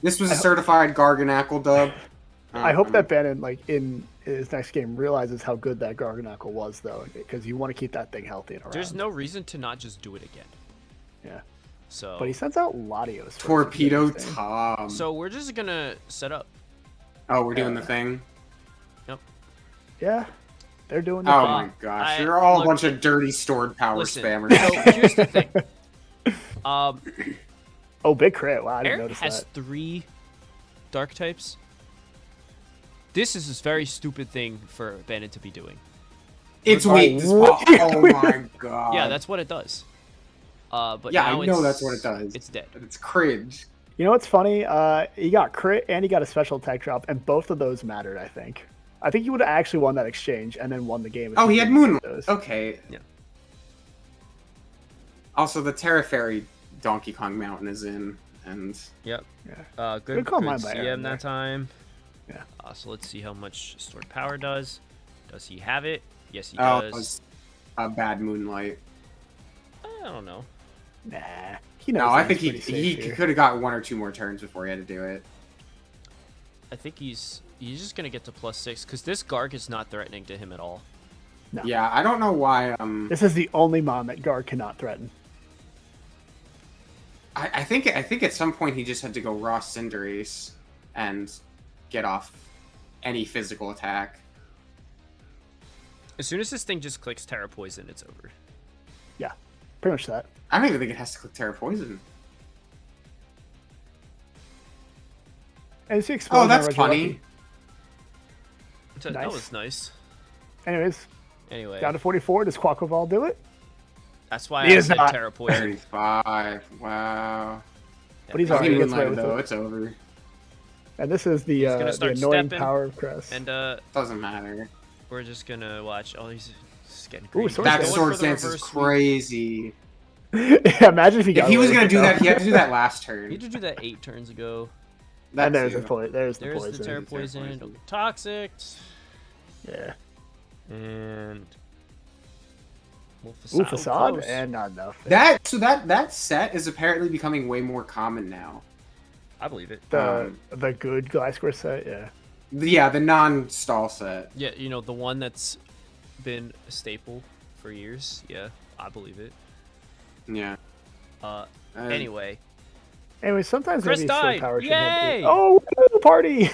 This was a certified Garganackle dub. I hope that Bannon, like in his next game, realizes how good that Garganackle was, though, because you want to keep that thing healthy and around. There's no reason to not just do it again. Yeah. So. But he sends out Latios. Torpedo Tom. So we're just gonna set up. Oh, we're doing the thing. Yep. Yeah. They're doing the Oh thing. my gosh, you're all a bunch of dirty stored power spammers. So here's the thing. Oh, big crit. Wow, I didn't Aaron notice has that. 3 dark types. This is a very stupid thing for Bannon to be doing. It's weak. Oh my god. Yeah, that's what it does. But yeah, now I know that's what it does. It's dead. It's cringe. You know what's funny? He got crit and he got a special attack drop, and both of those mattered, I think. I think he would have actually won that exchange and then won the game. Oh, he had Moonlight. Those. Okay. Yeah. Also, the Terra Fairy Donkey Kong Mountain is in, and... Yep. Yeah. Good call good mine by Aaron CM that time. Yeah. So let's see how much stored power does. Does he have it? Yes, he Oh, does. it was a bad Moonlight. I don't know. Nah. He knows No, I that think he's he pretty safe here. could have got 1 or 2 more turns before he had to do it. I think he's just gonna get to +6 because this Garg is not threatening to him at all. No. Yeah, I don't know why. This is the only mon that Gar cannot threaten. I think at some point he just had to go raw Cinderace and get off any physical attack. As soon as this thing just clicks Terra Poison, it's over. Yeah, pretty much that. I don't even think it has to click Terra Poison. And it's the Oh, explosion that's of funny. That Nice. was nice. Anyways, Anyway, down to 44. Does Quaquaval do it? that's why He I is said not. Terra Poison. 35. Wow. But he's If he already gets away Moonlighted, with though, it. it's over. And this is the, gonna the start annoying stepping, power of Crest. And Doesn't matter. we're just gonna watch. Oh, he's getting Ooh, greedy. Sword That Dance. sword Going for the dance is reverse sweep. crazy. Yeah, imagine if he got If he was away gonna with do it, that, though. he had to do that last He turn. had to do that 8 turns ago. That And there's too. the there's the There's poison. the Terra Poison. Toxic. Yeah. And Ooh, Facade. facade Close. and not enough. That set is apparently becoming way more common now. I believe it. The good Gliscor set, yeah. Yeah, the non-stall set. Yeah, you know, the one that's been a staple for years. Yeah, I believe it. Yeah. Anyway, Anyway, sometimes Chris maybe sword died. power should Yay! Oh, party!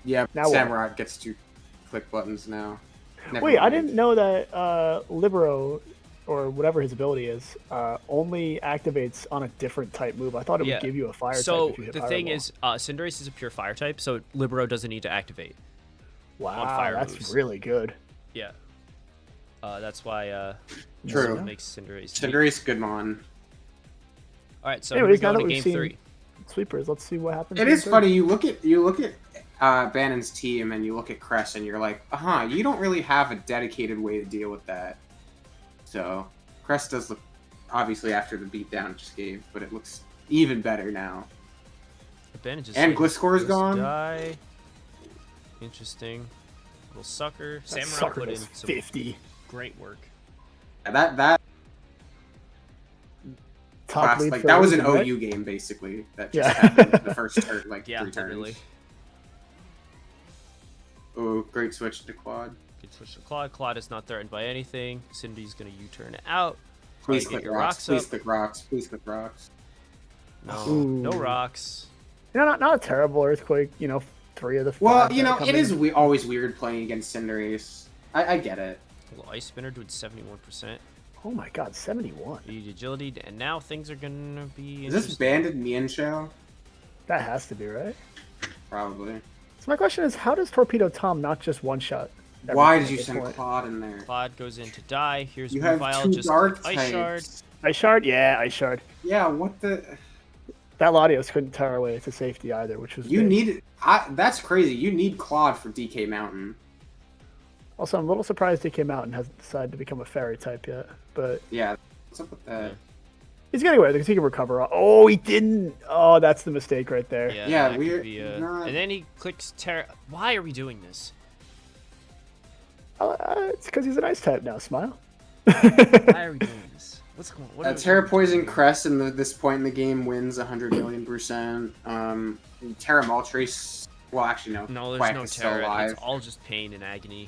Yeah, Now what? Samurott gets to click buttons now. Never Wait, I mind. didn't know that Libero, or whatever his ability is, only activates on a different type move. I thought it Yeah. would give you a fire so type if you hit the thing Fireball. is, Cinderace is a pure fire type, so Libero doesn't need to activate. Wow, fire that's moves. really good. Yeah. That's why True. that's what makes Cinderace. Cinderace Goodmon. All right, so Anyways, we're now going that to we've game seen 3. Sweepers, let's see what happens. It in is third. funny. You look at Bannon's team and you look at Cress and you're like, you don't really have a dedicated way to deal with that. So Crest does look, obviously after the beatdown it just gave, but it looks even better now. Advantages. And Gliscor's gone. Die. Interesting. Little sucker. That Samurai sucker put in does some 50. great work. That Top class, lead like for that was an Asian, right? OU game basically. That just Yeah. happened the first turn, like Yeah, 3 turns. literally. Oh, great switch to quad. Good switch to Claude. Claude is not threatened by anything. Cindy's gonna U-turn out. Please Probably click get your rocks. rocks Please up. click rocks. Please click rocks. No, Ooh. no rocks. You know, not a terrible earthquake. You know, 3 of the 5. Well, that you know, come it in. is always weird playing against Cinderace. I get it. A little ice spinner doing 71%. Oh my God, 71. You need agility, and now things are gonna be. Is this banded Mienshao? That has to be right. Probably. So my question is, how does Torpedo Tom not just one-shot? Why everything did you at this send point? Claude in there? Claude goes in to die. Here's You have Moonvile, 2 just dark ice shard. types. Ice Shard? Yeah, Ice Shard. Yeah, what the? That Latios couldn't tear away to safety either, which was You big. need. That's crazy. You need Claude for DK Mountain. Also, I'm a little surprised DK Mountain hasn't decided to become a fairy type yet, but Yeah. What's up with that? he's getting away because he can recover. Oh, he didn't. Oh, that's the mistake right there. Yeah, that could we're be, not- And then he clicks Terra. Why are we doing this? It's because he's an ice type now. Smile. Why are we doing this? What's going on? What are we Terra Poison doing? Crest in this point in the game wins 100 million%. Terra Moltres. Well, actually, no. No, there's Quack no is still Terra. alive. It's all just pain and agony.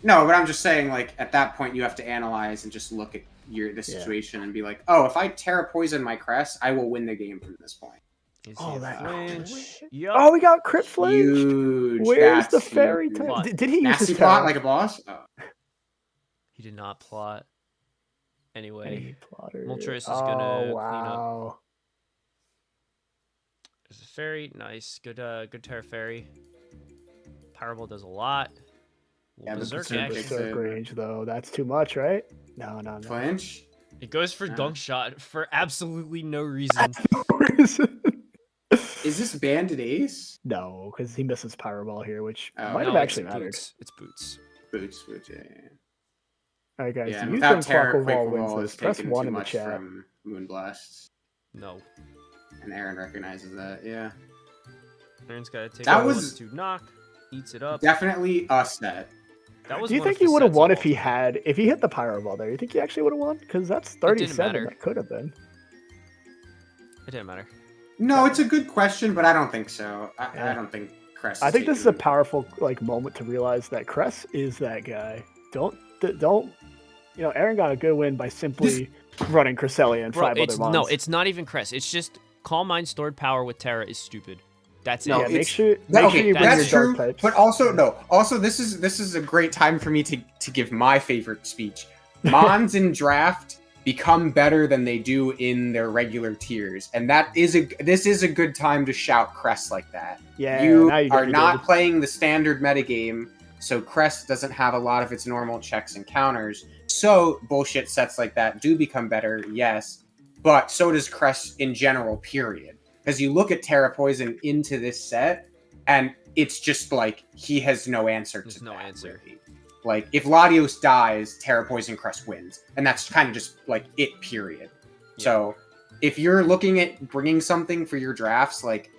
No, but I'm just saying, like, at that point, you have to analyze and just look at the situation and be like, oh, if I Terra Poison my Crest, I will win the game from this point. Is Oh, he a that flinch? Yup. Oh, we got crit flinch. Huge. Where's the That's fairy huge. type? Plot. Did he use Nasty his plot Terra? like a boss? Oh. He did not plot. Anyway, Any plotter? Moltres is Oh, gonna clean up. wow. There's a fairy. Nice. Good Terra Fairy. Powerball does a lot. Yeah, the Berserk Berserk action. kicks Berserk range, though. That's too much, right? No. Flinch? It goes for Yeah. Gunk Shot for absolutely no reason. Is this Banded Ace? No, because he misses Powerball here, which Oh, might No, have actually it's mattered. boots. It's boots. Boots, yeah. All right, guys. Yeah, so and you without think Terra, Quackle Quake Ball wins Ball this? is Press taken 1 too in the much chat. from Moonblast. No. And Aaron recognizes that, yeah. Aaron's got to take That that was- to knock. Eats it up. Definitely a set. That was Do you one think of he the would have sets won of if he all time. had, if he hit the Pyro Ball there? You think he actually would have won? Because that's didn't 37. matter. That could have been. It didn't matter. No, it's a good question, but I don't think so. I Yeah. don't think Crest I think this is a taking- powerful moment to realize that Cress is that guy. Don't. You know, Aaron got a good win by simply running Cresselia and Bro, 5 other it's mons. no, it's not even Crest. It's just Calm Mind stored power with Terra is stupid. That's No, it. Yeah, make it's- sure you bring that's your true. dark types. But also, no. Also, this is a great time for me to give my favorite speech. Mons in draft become better than they do in their regular tiers, and this is a good time to shout Crest like that. Yeah, You now you are get me not good. playing the standard metagame, so Crest doesn't have a lot of its normal checks and counters. So bullshit sets like that do become better, yes, but so does Crest in general, period. Because you look at Terra Poison into this set, and it's just like he has no answer There's to no that, answer. really. Like, if Latios dies, Terra Poison Crest wins. And that's kind of just, like, it, period. Yeah. So, if you're looking at bringing something for your drafts, like,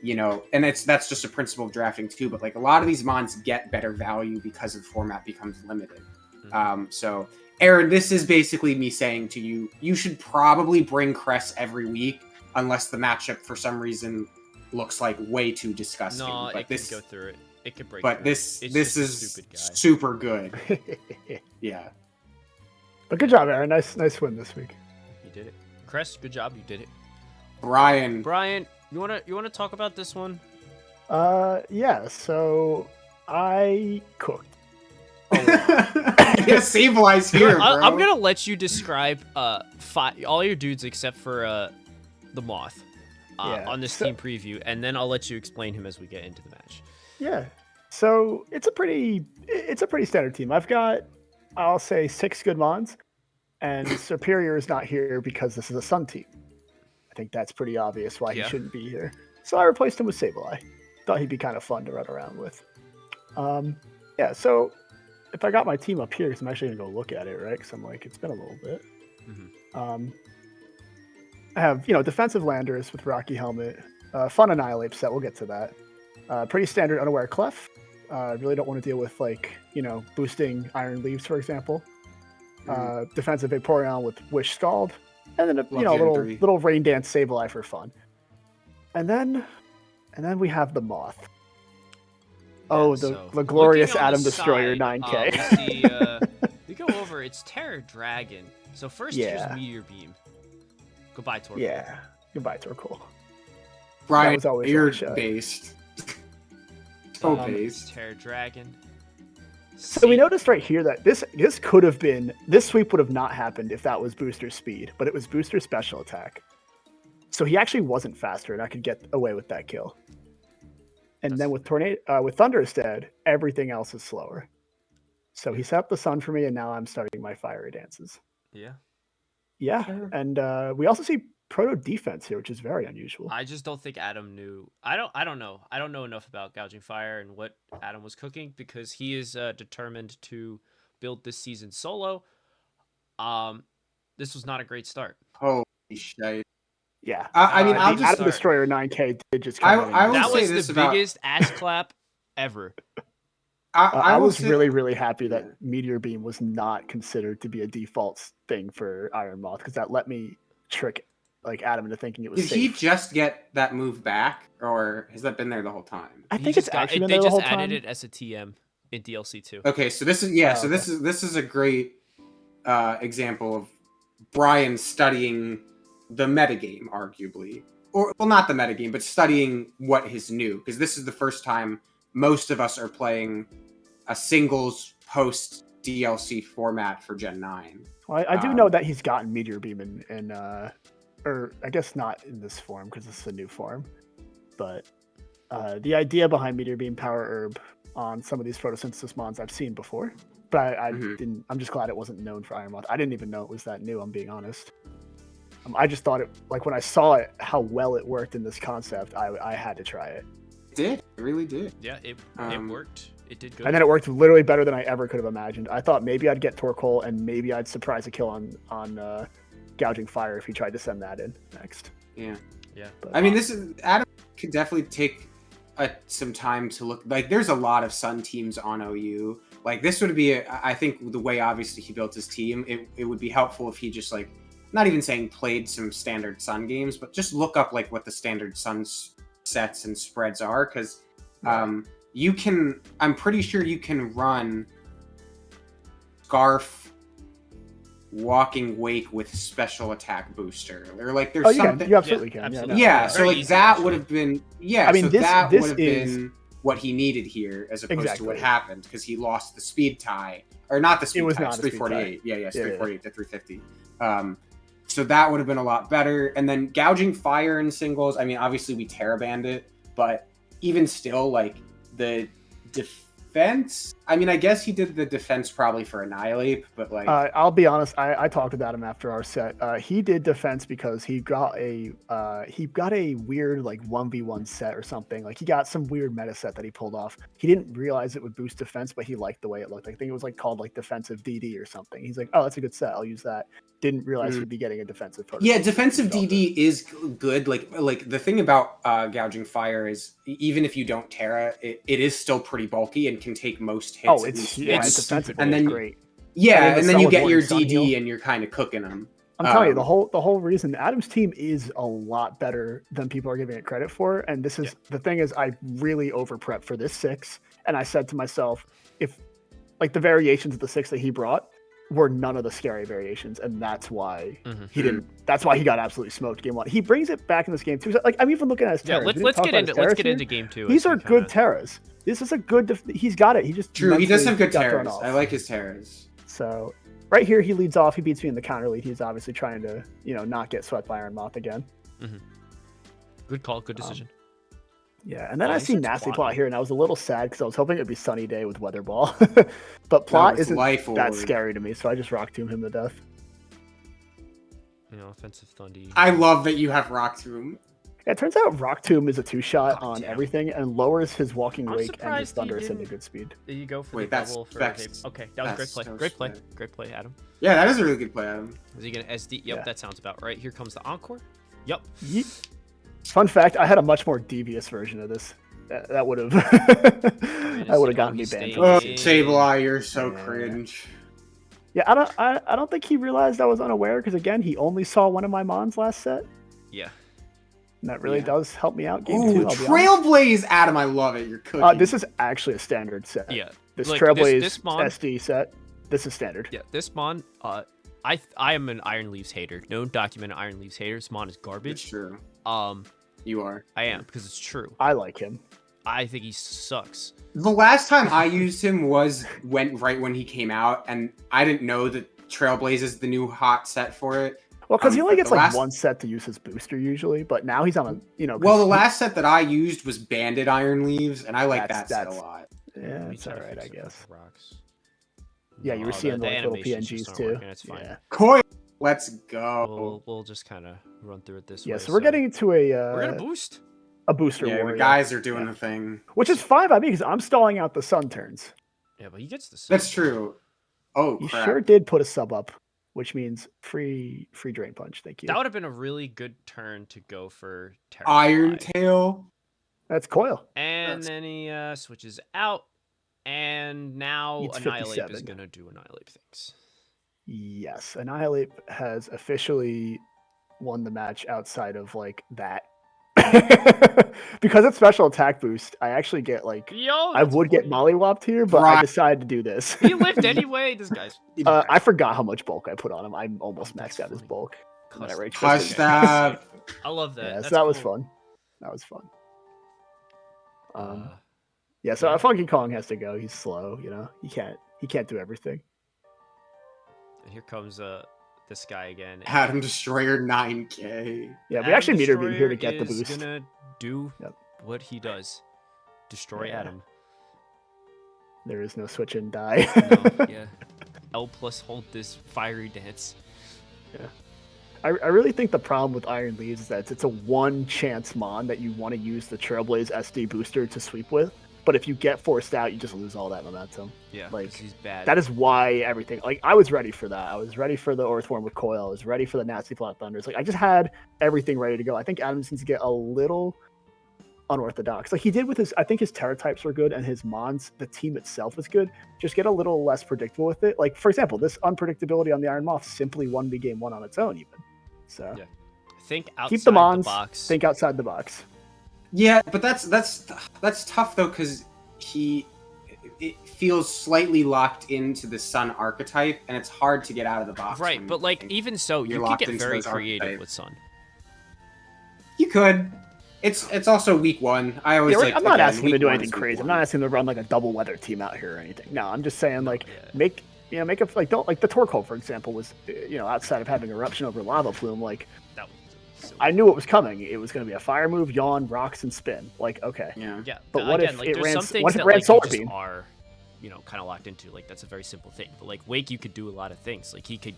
you know, and that's just a principle of drafting, too, but, like, a lot of these mons get better value because the format becomes limited. So, Aaron, this is basically me saying to you, you should probably bring Crest every week, unless the matchup, for some reason, looks like way too disgusting. No, but it this, can go through it. It could break. but through this it. It's this just a is stupid guy. super good. Yeah. But good job, Aaron. Nice win this week. You did it, Crest. Good job. You did it, Brian. Brian. You wanna talk about this one? Yeah. So I cooked. Yeah, Sablei's here, bro. I'm gonna let you describe all your dudes except for the Moth Yeah, on this team preview, and then I'll let you explain him as we get into the match. Yeah. So it's a pretty standard team. I've got, I'll say, 6 good mons, and Superior is not here because this is a Sun team. I think that's pretty obvious why Yeah. he shouldn't be here. So I replaced him with Sableye. Thought he'd be kind of fun to run around with. Yeah. So if I got my team up here, because I'm actually gonna go look at it, right? Because I'm like, it's been a little bit. I have defensive Landers with Rocky Helmet, fun Annihilate set. We'll get to that. Pretty standard Unaware Clef. Really don't want to deal with boosting Iron Leaves, for example. Defensive Vaporeon with Wish Scald, and then a little Rain Dance Sableye for fun. And then we have the Moth. The glorious Atom Destroyer 9K. We go over. It's Terror Dragon. So first, here's Meteor Beam. Goodbye, Torkoal. Yeah, goodbye, Torkoal. Brian, you're based. Based. Terror Dragon. So we noticed right here that this could have been, this sweep would have not happened if that was Booster Speed, but it was Booster Special Attack. So he actually wasn't faster, and I could get away with that kill. And then with Thunder instead, everything else is slower. So he set up the Sun for me, and now I'm starting my Fiery Dances. Yeah, sure. And we also see Proto Defense here, which is very unusual. I just don't think Adam knew. I don't know. I don't know enough about Gouging Fire and what Adam was cooking, because he is determined to build this season solo. This was not a great start. Holy shit. Yeah. I mean, I'll just... Atom Destroyer 9K did just come in. That was the biggest ass clap ever. I was really, really happy that Meteor Beam was not considered to be a default thing for Iron Moth, because that let me trick Adam into thinking it was safe. Did he just get that move back, or has that been there the whole time? I think it's actually been there the whole time. They just added it as a TM in DLC 2. Okay, so this is this is a great example of Brian studying the metagame, arguably. Or, well, not the metagame, but studying what is new, because this is the first time most of us are playing a singles post DLC format for Gen 9. Well, I do know that he's gotten Meteor Beam in or I guess not in this form, because this is a new form. But the idea behind Meteor Beam Power Herb on some of these photosynthesis mons I've seen before. But I didn't. I'm just glad it wasn't known for Iron Moth. I didn't even know it was that new, I'm being honest. I just thought it, when I saw it, how well it worked in this concept, I had to try it. It did. It really did. Yeah, it worked. It did good. And then it worked literally better than I ever could have imagined. I thought maybe I'd get Torkoal, and maybe I'd surprise a kill on Gouging Fire if he tried to send that in next. Yeah. But, I mean, Adam could definitely take some time to look. There's a lot of Sun teams on OU. This would be, I think, the way obviously he built his team. It would be helpful if he just not even saying played some standard Sun games, but just look up what the standard Sun sets and spreads are, because you can. I'm pretty sure you can run Scarf, Walking Wake with special attack booster, or there's something. You absolutely can. Absolutely. Yeah, so that would have been. Yeah, I mean, that would have been what he needed here, as opposed to what happened, because he lost the speed tie, or not the speed tie. It's 348. Yeah, it's 348 to 350. So that would have been a lot better. And then Gouging Fire in singles. I mean, obviously we Terraband it, but even still, the defense. I mean, I guess he did the defense probably for Annihilate, but I'll be honest. I talked about him after our set. He did defense because he got a weird 1v1 set or something. He got some weird meta set that he pulled off. He didn't realize it would boost defense, but he liked the way it looked. I think it was called defensive DD or something. He's like, oh, that's a good set. I'll use that. Didn't realize he'd be getting a defensive photo. Yeah, defensive DD is good. The thing about Gouging Fire is, even if you don't Terra, it is still pretty bulky and can take most hits. Oh, it's defensive, and then great. Yeah, and then you get your DD and you're kind of cooking them. I'm telling you, the whole reason Adam's team is a lot better than people are giving it credit for. And this is the thing is, I really over prepped for this 6, and I said to myself, if the variations of the 6 that he brought were none of the scary variations, and that's why he didn't. That's why he got absolutely smoked game 1. He brings it back in this game too. I'm even looking at his terras. Let's get into game 2. These are good terras. This is a good. He's got it. He just true. He does have good terras. I like his terras. So right here, he leads off. He beats me in the counter lead. He's obviously trying to not get swept by Iron Moth again. Good call. Good decision. Yeah, and then I see Nasty Plot here, and I was a little sad because I was hoping it'd be Sunny Day with Weather Ball. But Plot isn't that scary to me, so I just Rock Tomb him to death. Offensive Thundy. I love that you have Rock Tomb. It turns out Rock Tomb is a 2-shot on damn. everything and lowers his Walking I'm Wake and his surprised he Thunderous into didn't- good speed. Did you go for Wait, the that's- double for that's- okay, that was great that's play. so Great play. smart. Great play, Adam. Yeah, that is a really good play, Adam. Is he gonna SD? Yep, Yeah. that sounds about right. Here comes the encore. Yep. Fun fact, I had a much more devious version of this. That would have that would have gotten me banned. Oh, For this. Sableye, you're so Yeah. cringe. Yeah, I don't think he realized I was unaware because again, he only saw one of my mons last set. Yeah. And that really Yeah. does help me out game Ooh, 2. I'll be honest. Trailblaze, Adam, I love it. You're cooking. This is actually a standard set. Yeah. This Like, Trailblaze this mon- SD set. This is standard. Yeah. This mon, I am an Iron Leaves hater. No documented Iron Leaves hater. This mon is It's garbage. true. Um, You are. I am because it's true. I like him. I think he sucks. The last time I used him was right when he came out, and I didn't know that Trailblaze is the new hot set for it. Well, because he only but gets the like last- one set to use his booster usually, but now he's on a 'cause Well, the he- last set that I used was Banded Iron Leaves, and I like that set a That's- lot. Yeah, Let me it's try to alright, fix I it guess. for Rocks. Yeah, you were Oh, seeing the the little animations PNGs just aren't too. working, it's fine. Yeah. Koi, let's go. We'll just kind of run through it this Yeah, way. so we're getting into we're gonna boost. a booster Yeah, war, the guys are doing Yeah. the thing. which is fine by me because I'm stalling out the sun turns. Yeah, but he gets the. That's true. Oh, You crap. sure did put a sub up, which means free drain punch. Thank you. That would have been a really good turn to go for Terra. Iron Tail. That's Coil. And That's- then he switches out, and now Eats Annihilate is 57. gonna do Annihilate things. Yes, Annihilate has officially won the match outside of like that. Because it's special attack boost, I actually get like Yo, I that's would get funny. mollywopped here, but I Right. decided to do this. He lived anyway. This guy's I forgot how much bulk I put on him. I'm almost Oh, that's maxed out his funny. bulk. And then I Custom. rage Hush quit. that. I love that. Yeah, That's so that was cool. fun. That was fun. Uh, Yeah, so yeah. Funky Kong has to go. He's slow, He can't do everything. and here comes this guy again. Atom Destroyer 9K. Yeah, we Adam actually metered him here to Destroyer get the is boost. Gonna do Yep. what he does. Destroy Yeah. Adam. There is no switch and die. No, yeah. L plus hold this fiery dance. I really think the problem with Iron Leaves is that it's a one chance mon that you want to use the Trailblaze SD booster to sweep with. But if you get forced out, you just lose all that momentum. Yeah, Like, 'cause he's bad. That is why everything, like, I was ready for that. I was ready for the Earthworm with Coil. I was ready for the Nasty Flat Thunders. Like, I just had everything ready to go. I think Adams needs to get a little unorthodox. Like he did with I think his Terra types were good and his Mons, the team itself is good. Just get a little less predictable with it. Like, for example, this unpredictability on the Iron Moth simply won me game 1 on its own, even. So, Yeah. Think outside keep the Mons, box. think outside the box. Yeah, but that's tough though, because it feels slightly locked into the Sun archetype, and it's hard to get out of the box. Right, when but like you- even so, you're you could locked get into very those creative archetypes. with Sun. You could. It's also week 1. I always Yeah, like. I'm not again, asking him to week do 1 anything is week crazy. I'm 1. not asking him to run like a double weather team out here or anything. No, I'm just saying like yeah. make a like don't like the Torque Hole, for example, was outside of having eruption over lava plume, like That was silly. I knew it was coming. It was going to be a fire move, yawn, rocks, and spin. Like, okay. Yeah. Yeah, But what again, if like, it there's ran- some things what if it that ran like, Solar you just Beam? are, kind of locked into. Like that's a very simple thing. But like Wake, you could do a lot of things. Like he can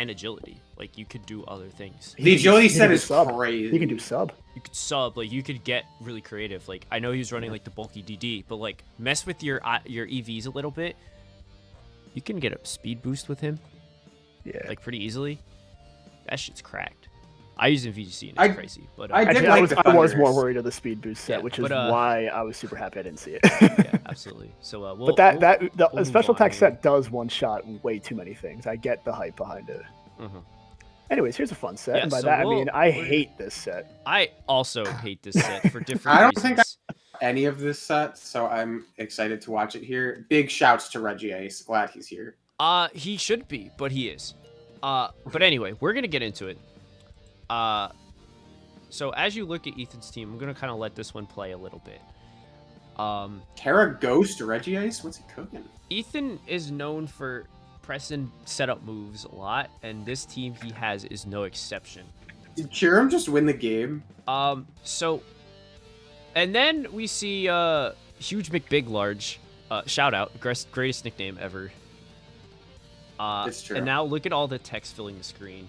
agility. Like you could do other things. The agility He set can do is sub. crazy. He can do sub. You could sub. Like you could get really creative. Like I know he was running like the bulky DD, but like mess with your EVs a little bit. You can get a speed boost with him Yeah. like pretty easily. That shit's cracked. I use him VGC and it's I- crazy, but I did Actually, like I was the I was Thunders. more worried of the speed boost set, Yeah, which is but, why I was super happy I didn't see it. yeah, absolutely. So we'll, but the we'll move special on attack here. set does one shot way too many things. I get the hype behind it. Mhm. Anyways, here's a fun set, Yeah, and by so that I we'll- mean I we're- hate this set. I also hate this set for different I don't reasons. think any of this set, so I'm excited to watch it here. Big shouts to Reggie Ace. Glad he's here. He should be, but he is. But anyway, we're gonna get into it. So as you look at Ethan's team, I'm gonna kind of let this one play a little bit. Terra Ghost Reggie Ace? What's he cooking? Ethan is known for pressing setup moves a lot, and this team he has is no exception. Did Chiram just win the game? So, and then we see Huge McBig Large. Shout out, greatest nickname ever. It's true. And now look at all the text filling the screen.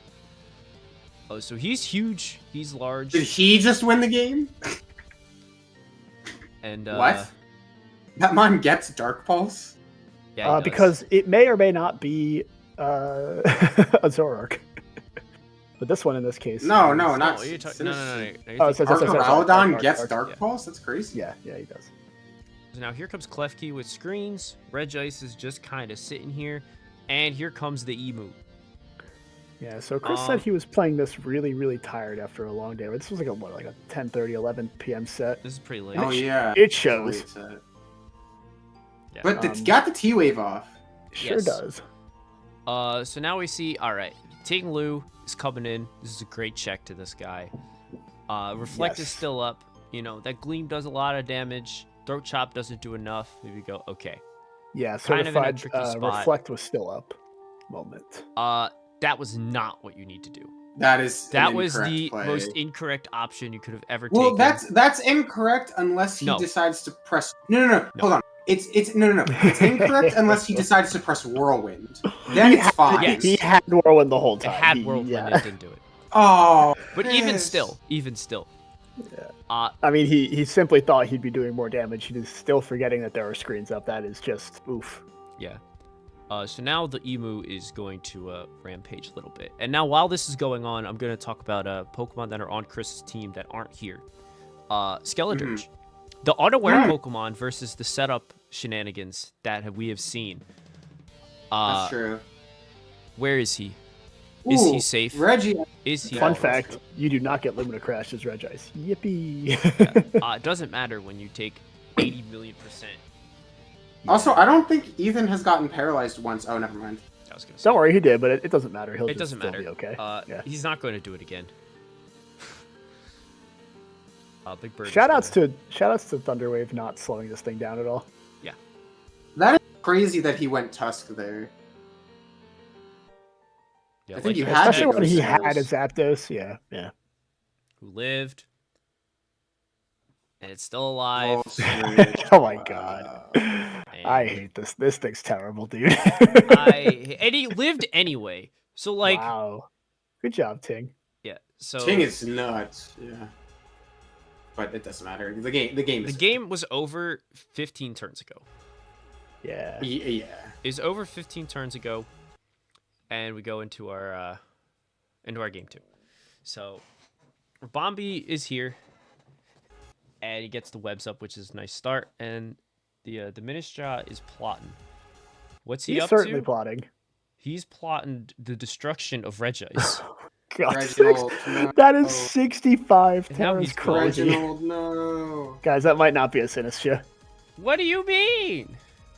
Oh, so he's huge. He's large. Did he just win the game? And What? That mon gets Dark Pulse? Yeah, he does. Because it may or may not be a Zoroark. But this one in this case. No, is- not. No, you're talking. No. Oh, it says- Archaeolodon gets Arc. Dark Yeah. Pulse? That's crazy. Yeah, he does. So now here comes Klefki with screens. Regice is just kind of sitting here, and here comes the Emu. Yeah, so Chris said he was playing this really, really tired after a long day. This was like a 10:30, 11 p.m. set. This is pretty late. Oh yeah. It It's a shows. late set. Yeah. But it's got the T-Wave off. Sure Yes. does. So now we see. All right, Ting Lu is coming in. This is a great check to this guy. Reflect is Yes. still up. You know that Gleam does a lot of damage. Throat Chop doesn't do enough. There we go. Okay. Yeah, Kind of in a certified tricky spot. Reflect was still up. Moment. That was not what you need to do. That is That an was incorrect the play. most incorrect option you could have ever Well, taken. that's incorrect unless he No. decides to press. No. Hold on. It's no. It's incorrect unless he decides to press Whirlwind. Then He it's had- fine. Yes. He had Whirlwind the whole It time. had He- Whirlwind yeah. and it didn't do it. Oh, But even Chris. still. Yeah. I mean, he simply thought he'd be doing more damage. He was still forgetting that there are screens up. That is just oof. Yeah. So now the Emu is going to rampage a little bit. And now while this is going on, I'm going to talk about Pokemon that are on Chris's team that aren't here. Skeledirge. The unaware Pokemon versus the setup shenanigans that we have seen. That's true. Where is he? Is he Ooh, safe? Reggie. Is he? Fun Yeah. fact: you do not get Lumina Crash as Regice. Yippee! It doesn't matter when you take 80 million%. Also, I don't think Ethan has gotten paralyzed once. Oh, never mind. I was gonna say. Don't worry, he did, but it doesn't matter. He'll It just doesn't still matter. be okay. Yeah. He's not going to do it again. Big Bird. Shoutouts to Thunderwave not slowing this thing down at all. That is crazy that he went Tusk there. Yeah, I think you like had to Especially go when he Sails. had a Zapdos. Yeah. who lived, and it's still alive. Oh my god. I hate this. This thing's terrible, dude. And he lived anyway. So like, wow. Good job, Ting. yeah. So Ting is nuts. Yeah. But it doesn't matter. The game was over 15 turns ago. Yeah. Yeah. Is over 15 turns ago, and we go into our game 2. So Bombi is here, and he gets the webs up, which is a nice start. And the Ministra is plotting. What's he He's up certainly to? plotting. He's plotting the destruction of Regice. God, Reginald, no. that is 65. And now Terra's he's crazy. Reginald, no. Guys, that might not be a Sinistra. What do you mean?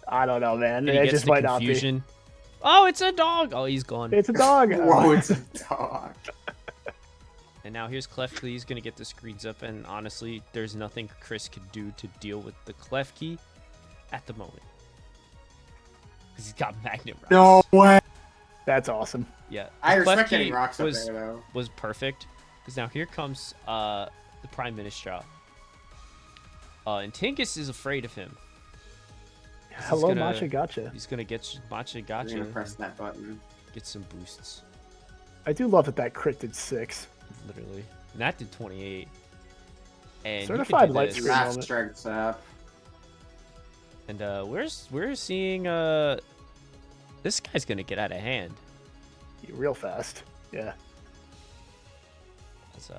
I don't know, man. And he It gets just the might confusion. Oh, it's a dog. Oh, he's gone. not be. It's a dog. Whoa, it's a dog. And now here's Klefki. He's going to get the screens up. And honestly, there's nothing Chris could do to deal with the Klefki at the moment. Because he's got Magnet Rocks. No way. That's awesome. Yeah. I the respect Klefki getting rocks up was, there, though. was perfect. Because now here comes the Prime Ministra. And Tinkus is afraid of him. Hello, gonna- Matcha Gotcha. He's going to get Matcha I'm Gotcha. gonna press that button. Get some boosts. I do love that crit did 6. Literally. And that did 28. And he could Certified do light this. screen. Fast moment. strength sap. And we're seeing this guy's gonna get out of hand. Real fast. Yeah. As,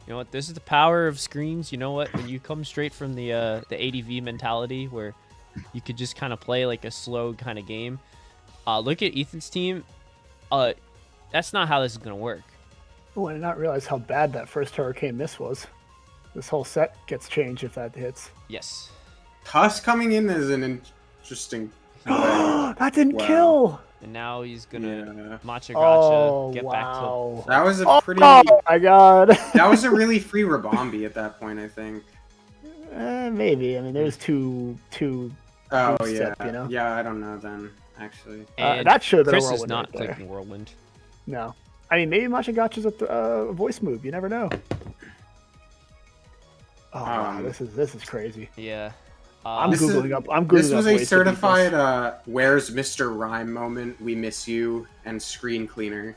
you know what? This is the power of screens. You know what? When you come straight from the ADV mentality, where you could just kind of play like a slow kind of game. Look at Ethan's team. That's not how this is gonna work. Oh, I did not realize how bad that first Hurricane Miss was. This whole set gets changed if that hits. Yes. Tusk coming in is an interesting. That didn't Wow. kill. And now he's gonna Yeah. Matcha Gotcha. Oh, Get wow. That was a pretty. Oh my god. That was a really free Rabombi at that point, I think. Maybe. I mean, there's two. Oh Boost yeah, up, you know? yeah. I don't know then. Actually, And that should have been a Chris is whirlwind not right there. clicking Whirlwind. No. I mean, maybe Matcha Gotcha's a voice move. You never know. Oh, wow, this is crazy. Yeah. I'm This is- googling up. I'm googling this was up a ways to beat this. certified "Where's Mr. Rhyme" moment. We miss you and screen cleaner.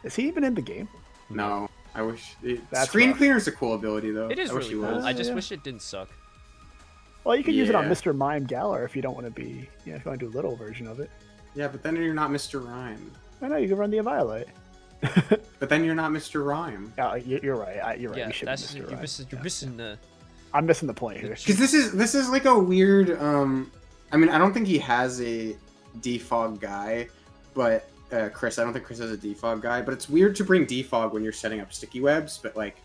Is he even in the game? No, I wish. That's Screen rough. Cleaner is a cool ability though. It is I wish really he cool. was. I just Yeah. wish it didn't suck. Well, you can use it on Yeah. Mr. Mime Galar if you don't want to be, if you want to do a little version of it. Yeah, but then you're not Mr. Rhyme. I know you can run the Violate. But then you're not Mr. Rhyme. Oh, you're right. You're right. Yeah, You should that's be Mr. you're Rhyme. missing. You're Yeah, missing the. I'm missing the point here. Because this is like a weird. I mean, I don't think he has a defog guy, but Chris, I don't think Chris has a defog guy. But it's weird to bring defog when you're setting up sticky webs. But like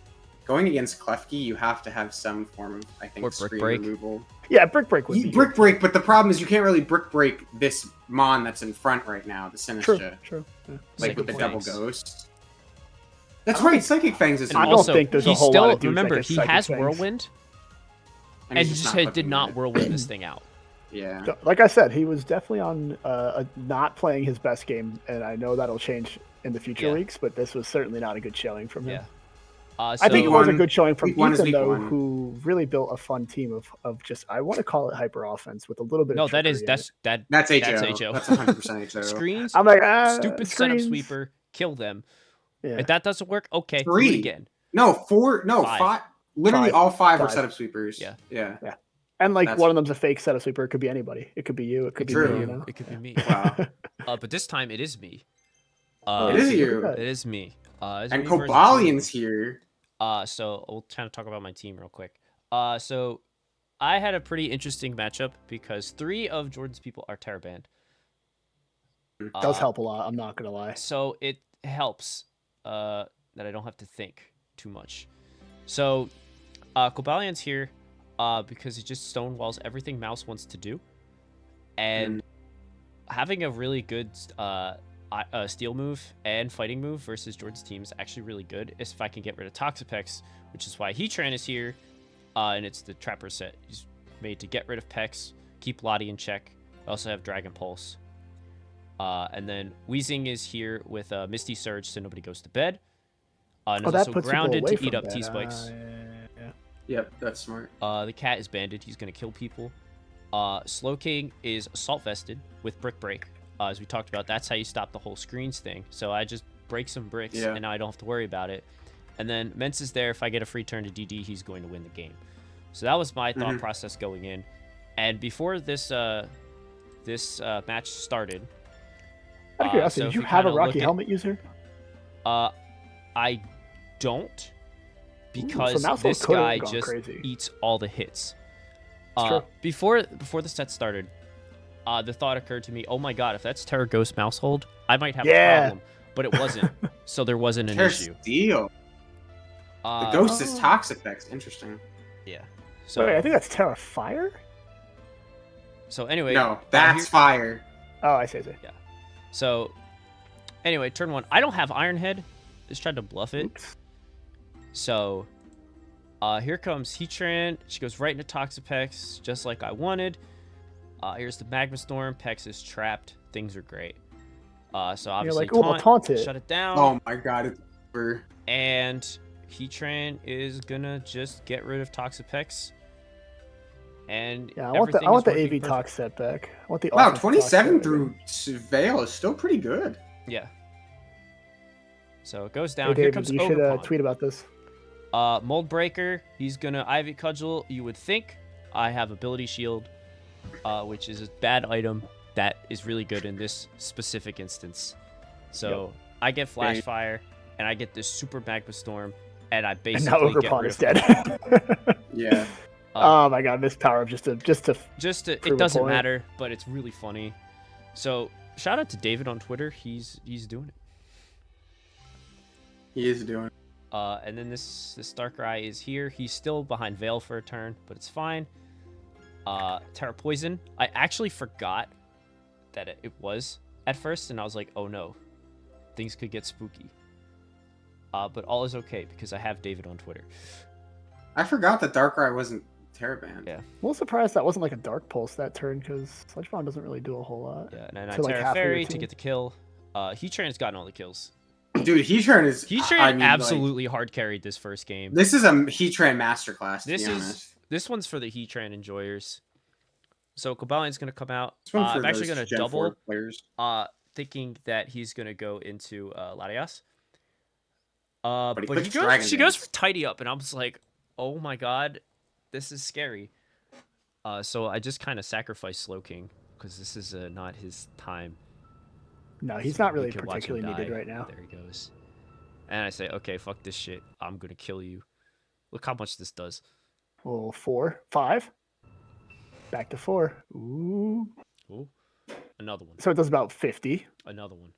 going against Klefki, you have to have some form of, I think, Or brick screen break. removal. Yeah, Brick Break would be Brick break, but the problem is you can't really brick break this mon that's in front right now, the Sinistra, True. Yeah. like with the Psychic double Fangs. ghost. That's right, Psychic Fangs is. I don't Also, think there's a he's whole still, lot of dudes that remember, get he Psychic has Fangs. Whirlwind, and he he's just not did not flipping Whirlwind this thing out. it. Yeah. Like I said, he was definitely on not playing his best game, and I know that'll change in the future Yeah. weeks, but this was certainly not a good showing from him. Yeah. I think it So- was a one- good showing from week one is Ethan, week though, one. who really built a fun team of just, I want to call it hyper offense with a little bit No, of that is trickery in it. That's HO. That's HO. That's 100% HO. Screens, I'm like, stupid setup sweeper, kill them. Yeah. If that doesn't work, okay, do Three. it again. No, four. No, Five. five. Literally, Five. all five are Five. setup sweepers. Yeah. Yeah. And like That's- one of them's a fake setup sweeper. It could be anybody. It could be you. It could be True. me. You know? It could be me. Wow. But this time it is me. It is so you. look at It is me. It's And me versus Cobalian's here. So we'll kind of talk about my team real quick. So I had a pretty interesting matchup because 3 of Jordan's people are Terraband. Does help a lot. I'm not gonna lie. So it helps that I don't have to think too much. So Cobalian's here because he just stonewalls everything Mouse wants to do. And having a really good steal move and fighting move versus Jordan's team is actually really good if I can get rid of Toxapex, which is why Heatran is here. And it's the Trapper set. He's made to get rid of Pex, keep Lottie in check. I also have Dragon Pulse. And then Weezing is here with Misty Surge so nobody goes to bed. And is that also puts people grounded away to eat from up bed. T-Spikes. Yeah. Yep, that's smart. The cat is banded. He's going to kill people. Slowking is assault vested with Brick Break. As we talked about, that's how you stop the whole screens thing. So I just break some bricks, Yeah. and now I don't have to worry about it. And then Mence is there. If I get a free turn to DD, he's going to win the game. So that was my thought process going in. And before this match started, Out of curiosity, so did if you we have a kinda Rocky look at- helmet user? I don't, because Mouse this could've guy gone just crazy. eats all the hits. true. Before the set started, the thought occurred to me, oh my god, if that's Terra Ghost Mousehold, I might have a problem. But it wasn't, so there wasn't an Terra issue. Steel. The ghost is toxic effects. Interesting. Yeah. So Wait, I think that's Terra Fire? so anyway. No, that's fire. Oh, I see. So anyway, turn 1. I don't have Iron Head. Just tried to bluff it. Oops. So here comes Heatran. She goes right into Toxapex, just like I wanted. Here's the Magma Storm. Pex is trapped. Things are great. So obviously like, "Ooh, I'll taunt it." shut it down. Oh my god, it's over. And Heatran is gonna just get rid of Toxapex. And Yeah, I want the everything is AV working talk set back. I want the Wow, offensive 27 talk set through Veil is still pretty good. perfect. Yeah. So it goes Hey, down. Here David, comes you should Ogerpon. tweet about this. Mold Breaker. He's gonna Ivy Cudgel. You would think I have Ability Shield, which is a bad item that is really good in this specific instance. So I get Flash Fire, and I get this Super Magma Storm, and I And basically now get Ogerpon rid is of dead. Yeah. Oh my god, this power up just to it prove a doesn't point. matter, but it's really funny. So shout out to David on Twitter. He's doing it. He is doing it. And then this Darkrai is here. He's still behind Veil for a turn, but it's fine. Terra Poison. I actually forgot that it was at first, and I was like, oh no, things could get spooky. But all is okay because I have David on Twitter. I forgot that Darkrai wasn't Terraband. Yeah. I'm a little surprised that wasn't like a Dark Pulse that turn, because Sludge Bomb doesn't really do a whole lot. Yeah, and then I To, like, Terra half of your Fairy to team. get the kill. Heatran's gotten all the kills. Dude, Heatran is. Heatran I mean, like, absolutely hard carried this first game. this is a Heatran masterclass, to This be is honest. this one's for the Heatran enjoyers. So Cobalian's gonna come out. This one for I'm actually those gonna Gen double, 4 players. thinking that he's gonna go into Latias. But But she goes for tidy up, and I'm just like, oh my god, this is scary. So I just kind of sacrifice Slow King because this is not his time. No, he's So not we really can watch him particularly needed die. right now. There he goes. And I say, okay, fuck this shit. I'm gonna kill you. Look how much this does. Well, 4, 5. Back to 4. Ooh. Ooh, another one. So it does about 50. Another one.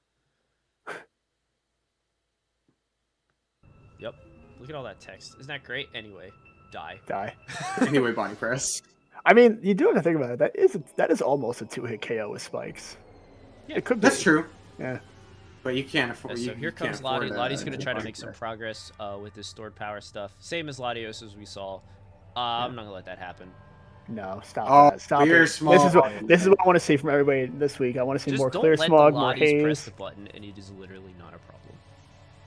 Yep. Look at all that text. Isn't that great? Anyway, die. Die. Anyway, body press. I mean, you do have to think about it. That is almost a 2-hit KO with spikes. Yeah, it could be. That's true. Yeah. But you can't afford. So here comes Lottie. Lottie's going to try to body make some press. progress with this stored power stuff. Same as Latios as we saw. I'm not going to let that happen. No, stop Oh, that. Stop clear it. smog. This is what I want to see from everybody this week. I want to see Just more don't clear let smog, the more Lotties press haze. the button, and it is literally not a problem.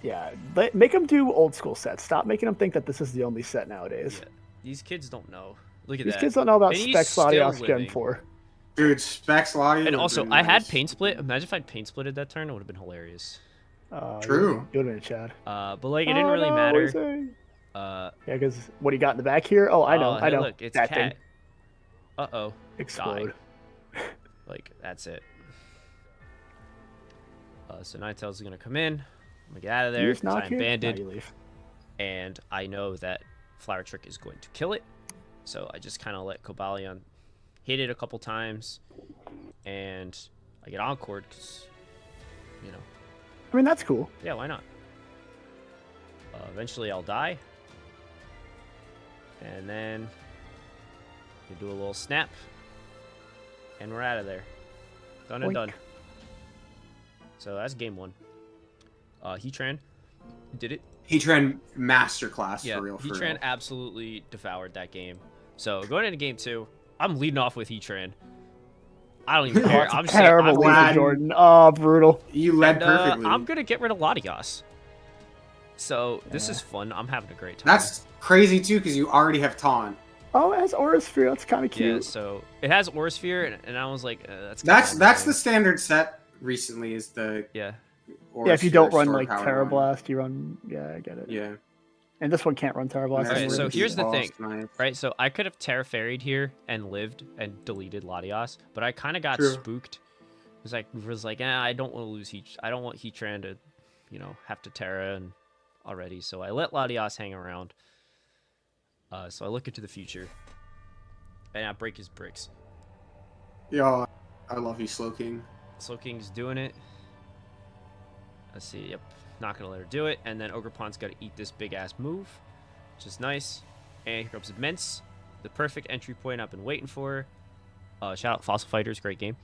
Yeah, make them do old school sets. Stop making them think that this is the only set nowadays. Yeah, these kids don't know. Look at These that. kids don't know about And he's Specs Latios still Gen living. 4. Dude, Specs Lottie. And also, I had paint split. Imagine if I'd paint splitted that turn. It would have been hilarious. True. You would have been Chad. But like, it didn't really matter. Yeah, because what do you got in the back here? Oh, I know. Hey, I know. Look, it's that cat. thing. Uh-oh. Explode. Die. Like, that's it. So Ninetales is going to come in. I'm going to get out of there because I'm banded. No, you leave. And I know that Flower Trick is going to kill it. So I just kind of let Cobalion hit it a couple times. And I get Encored because, you know. I mean, that's cool. Yeah, why not? Eventually I'll die. And then you do a little snap. And we're out of there. Done and Boink. done. So that's game 1. Heatran did it. Heatran masterclass Yeah, for real. Heatran absolutely devoured that game. So going into game 2, I'm leading off with Heatran. I don't even care. It's I'm a just saying, terrible I'm lead glad- for Jordan. Oh, brutal. You led and, perfectly. I'm gonna get rid of Latios. So this is fun. I'm having a great time. That's crazy too, because you already have Taunt. Oh, it has Aura Sphere. That's kind of cute. Yeah, so it has Aura Sphere, and I was like, that's That's the standard set recently. Is the yeah. Aura Yeah, if you Sphere don't run Sword like Power Terra one. Blast, you run. Yeah, I get it. Yeah. And this one can't run Terra Blast. Alright, anymore. so here's the thing, Nice. right? So I could have Terra Fairy'd here and lived and deleted Latios, but I kind of got True. spooked. Was like, I don't want to lose I don't want Heatran to, have to Terra and already. So I let Latios hang around. So I look into the future, and I break his bricks. Yo, I love you, Slow King. Slow King's doing it. Let's see. Yep, not gonna let her do it. And then Ogerpon's got to eat this big ass move, which is nice. And here comes Immense, the perfect entry point I've been waiting for. Shout out Fossil Fighters, great game.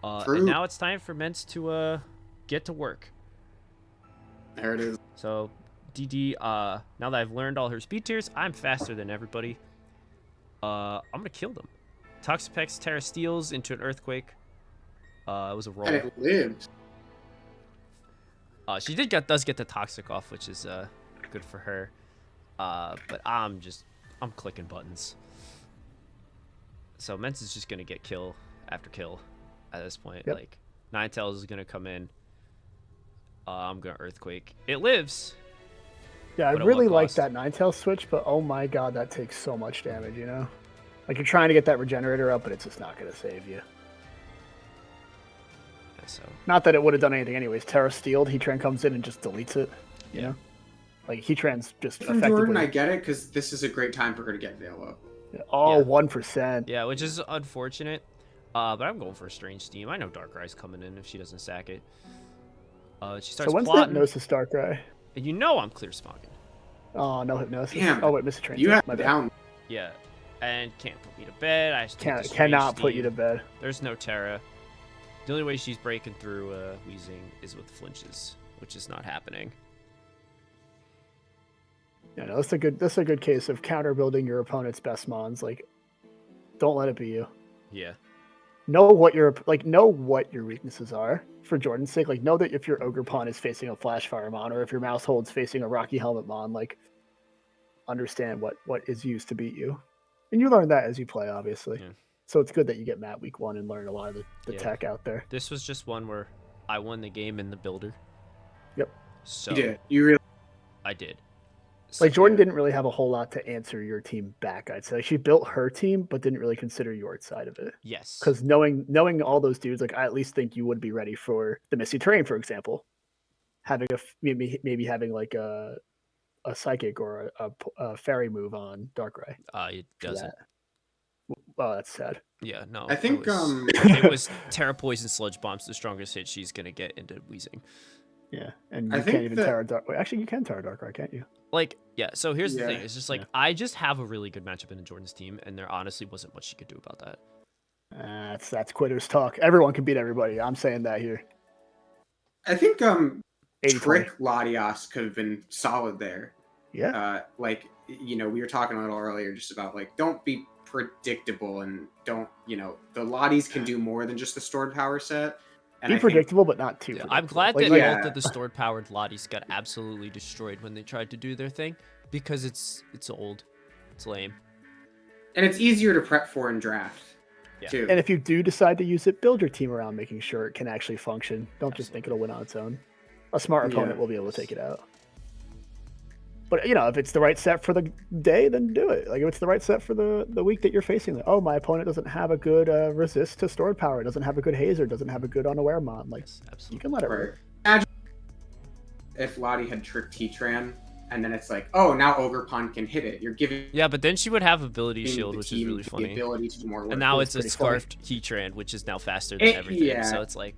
And now it's time for Mence to get to work. There it is. So DD, now that I've learned all her speed tiers, I'm faster than everybody. I'm gonna kill them. Toxapex Terra Steals into an Earthquake. It was a roll. And it lived. She does get the Toxic off, which is good for her. But I'm clicking buttons. So Mence is just gonna get kill after kill at this point. Yep. Like Ninetales is gonna come in. I'm gonna Earthquake. It lives. Yeah, I But at really what like cost? that Ninetales switch, but oh my god, that takes so much damage, Like you're trying to get that regenerator up, but it's just not going to save you. Yeah, so Not that it would have done anything anyways. Terra Steeled, Heatran comes in and just deletes it, you know? Like Heatran's just From effectively... Jordan, I get it, because this is a great time for her to get Veil up. Oh, Yeah. 1%. yeah, which is unfortunate. But I'm going for a Strange Steam. I know Darkrai's coming in if she doesn't sack it. She starts So when's plotting, that Gnosis Darkrai? and I'm clear smogging. Oh, no Hypnosis. Damn. Oh, wait, Mr. Train. You have My bad. down. Yeah, and can't put me to bed. I just take the Strange Cannot put you to Steam. bed. There's no Terra. The only way she's breaking through Weezing is with flinches, which is not happening. Yeah, no, that's a good case of counter building your opponent's best mons. Like, don't let it be you. Yeah. Know what your weaknesses are for Jordan's sake. Like, know that if your Ogre Pawn is facing a Flash Fire Mon, or if your Mouse Hold's facing a Rocky Helmet Mon, like, understand what is used to beat you, and you learn that as you play, obviously. Yeah. So it's good that you get Mat week 1 and learn a lot of the Yeah. tech out there. This was just one where I won the game in the builder. Yep. So You did. You really. I did. Like Jordan didn't really have a whole lot to answer your team back. I'd say like, she built her team, but didn't really consider your side of it. Yes. Because knowing all those dudes, like I at least think you would be ready for the Misty Terrain, for example. Having maybe having like a psychic or a fairy move on Darkrai. It doesn't. Well, that's sad. Yeah, no. I think it was Terra Poison Sludge Bomb's the strongest hit she's gonna get into Weezing. Yeah, and you can't even Terra Dark. Wait, actually, you can Terra Darkrai, can't you? Like, yeah. So here's the thing: it's just like I just have a really good matchup in Jordan's team, and there honestly wasn't much she could do about that. That's quitters talk. Everyone can beat everybody. I'm saying that here. I think Trick Latias could have been solid there. Yeah. Like, you know, we were talking a little earlier just about like don't be predictable and don't, you know, the Lotties can do more than just the stored power set. And be predictable, but not too. I'm glad that both of the stored powered Lotties got absolutely destroyed when they tried to do their thing, because it's old, it's lame, and it's easier to prep for in draft. Too. And if you do decide to use it, build your team around making sure it can actually function. Don't just think it'll win on its own. A smart opponent will be able to take it out. But, you know, if it's the right set for the day, then do it. Like, if it's the right set for the week that you're facing, like, oh, my opponent doesn't have a good resist to stored power, doesn't have a good hazer, doesn't have a good unaware mon. Like, you can let it work. Imagine if Lottie had tricked Heatran, and then it's like, oh, now Ogerpon can hit it. You're giving... Yeah, but then she would have Ability Shield, which is really funny. The ability to do more work. And now it's a Scarfed Heatran, which is now faster than everything. Yeah. So it's like,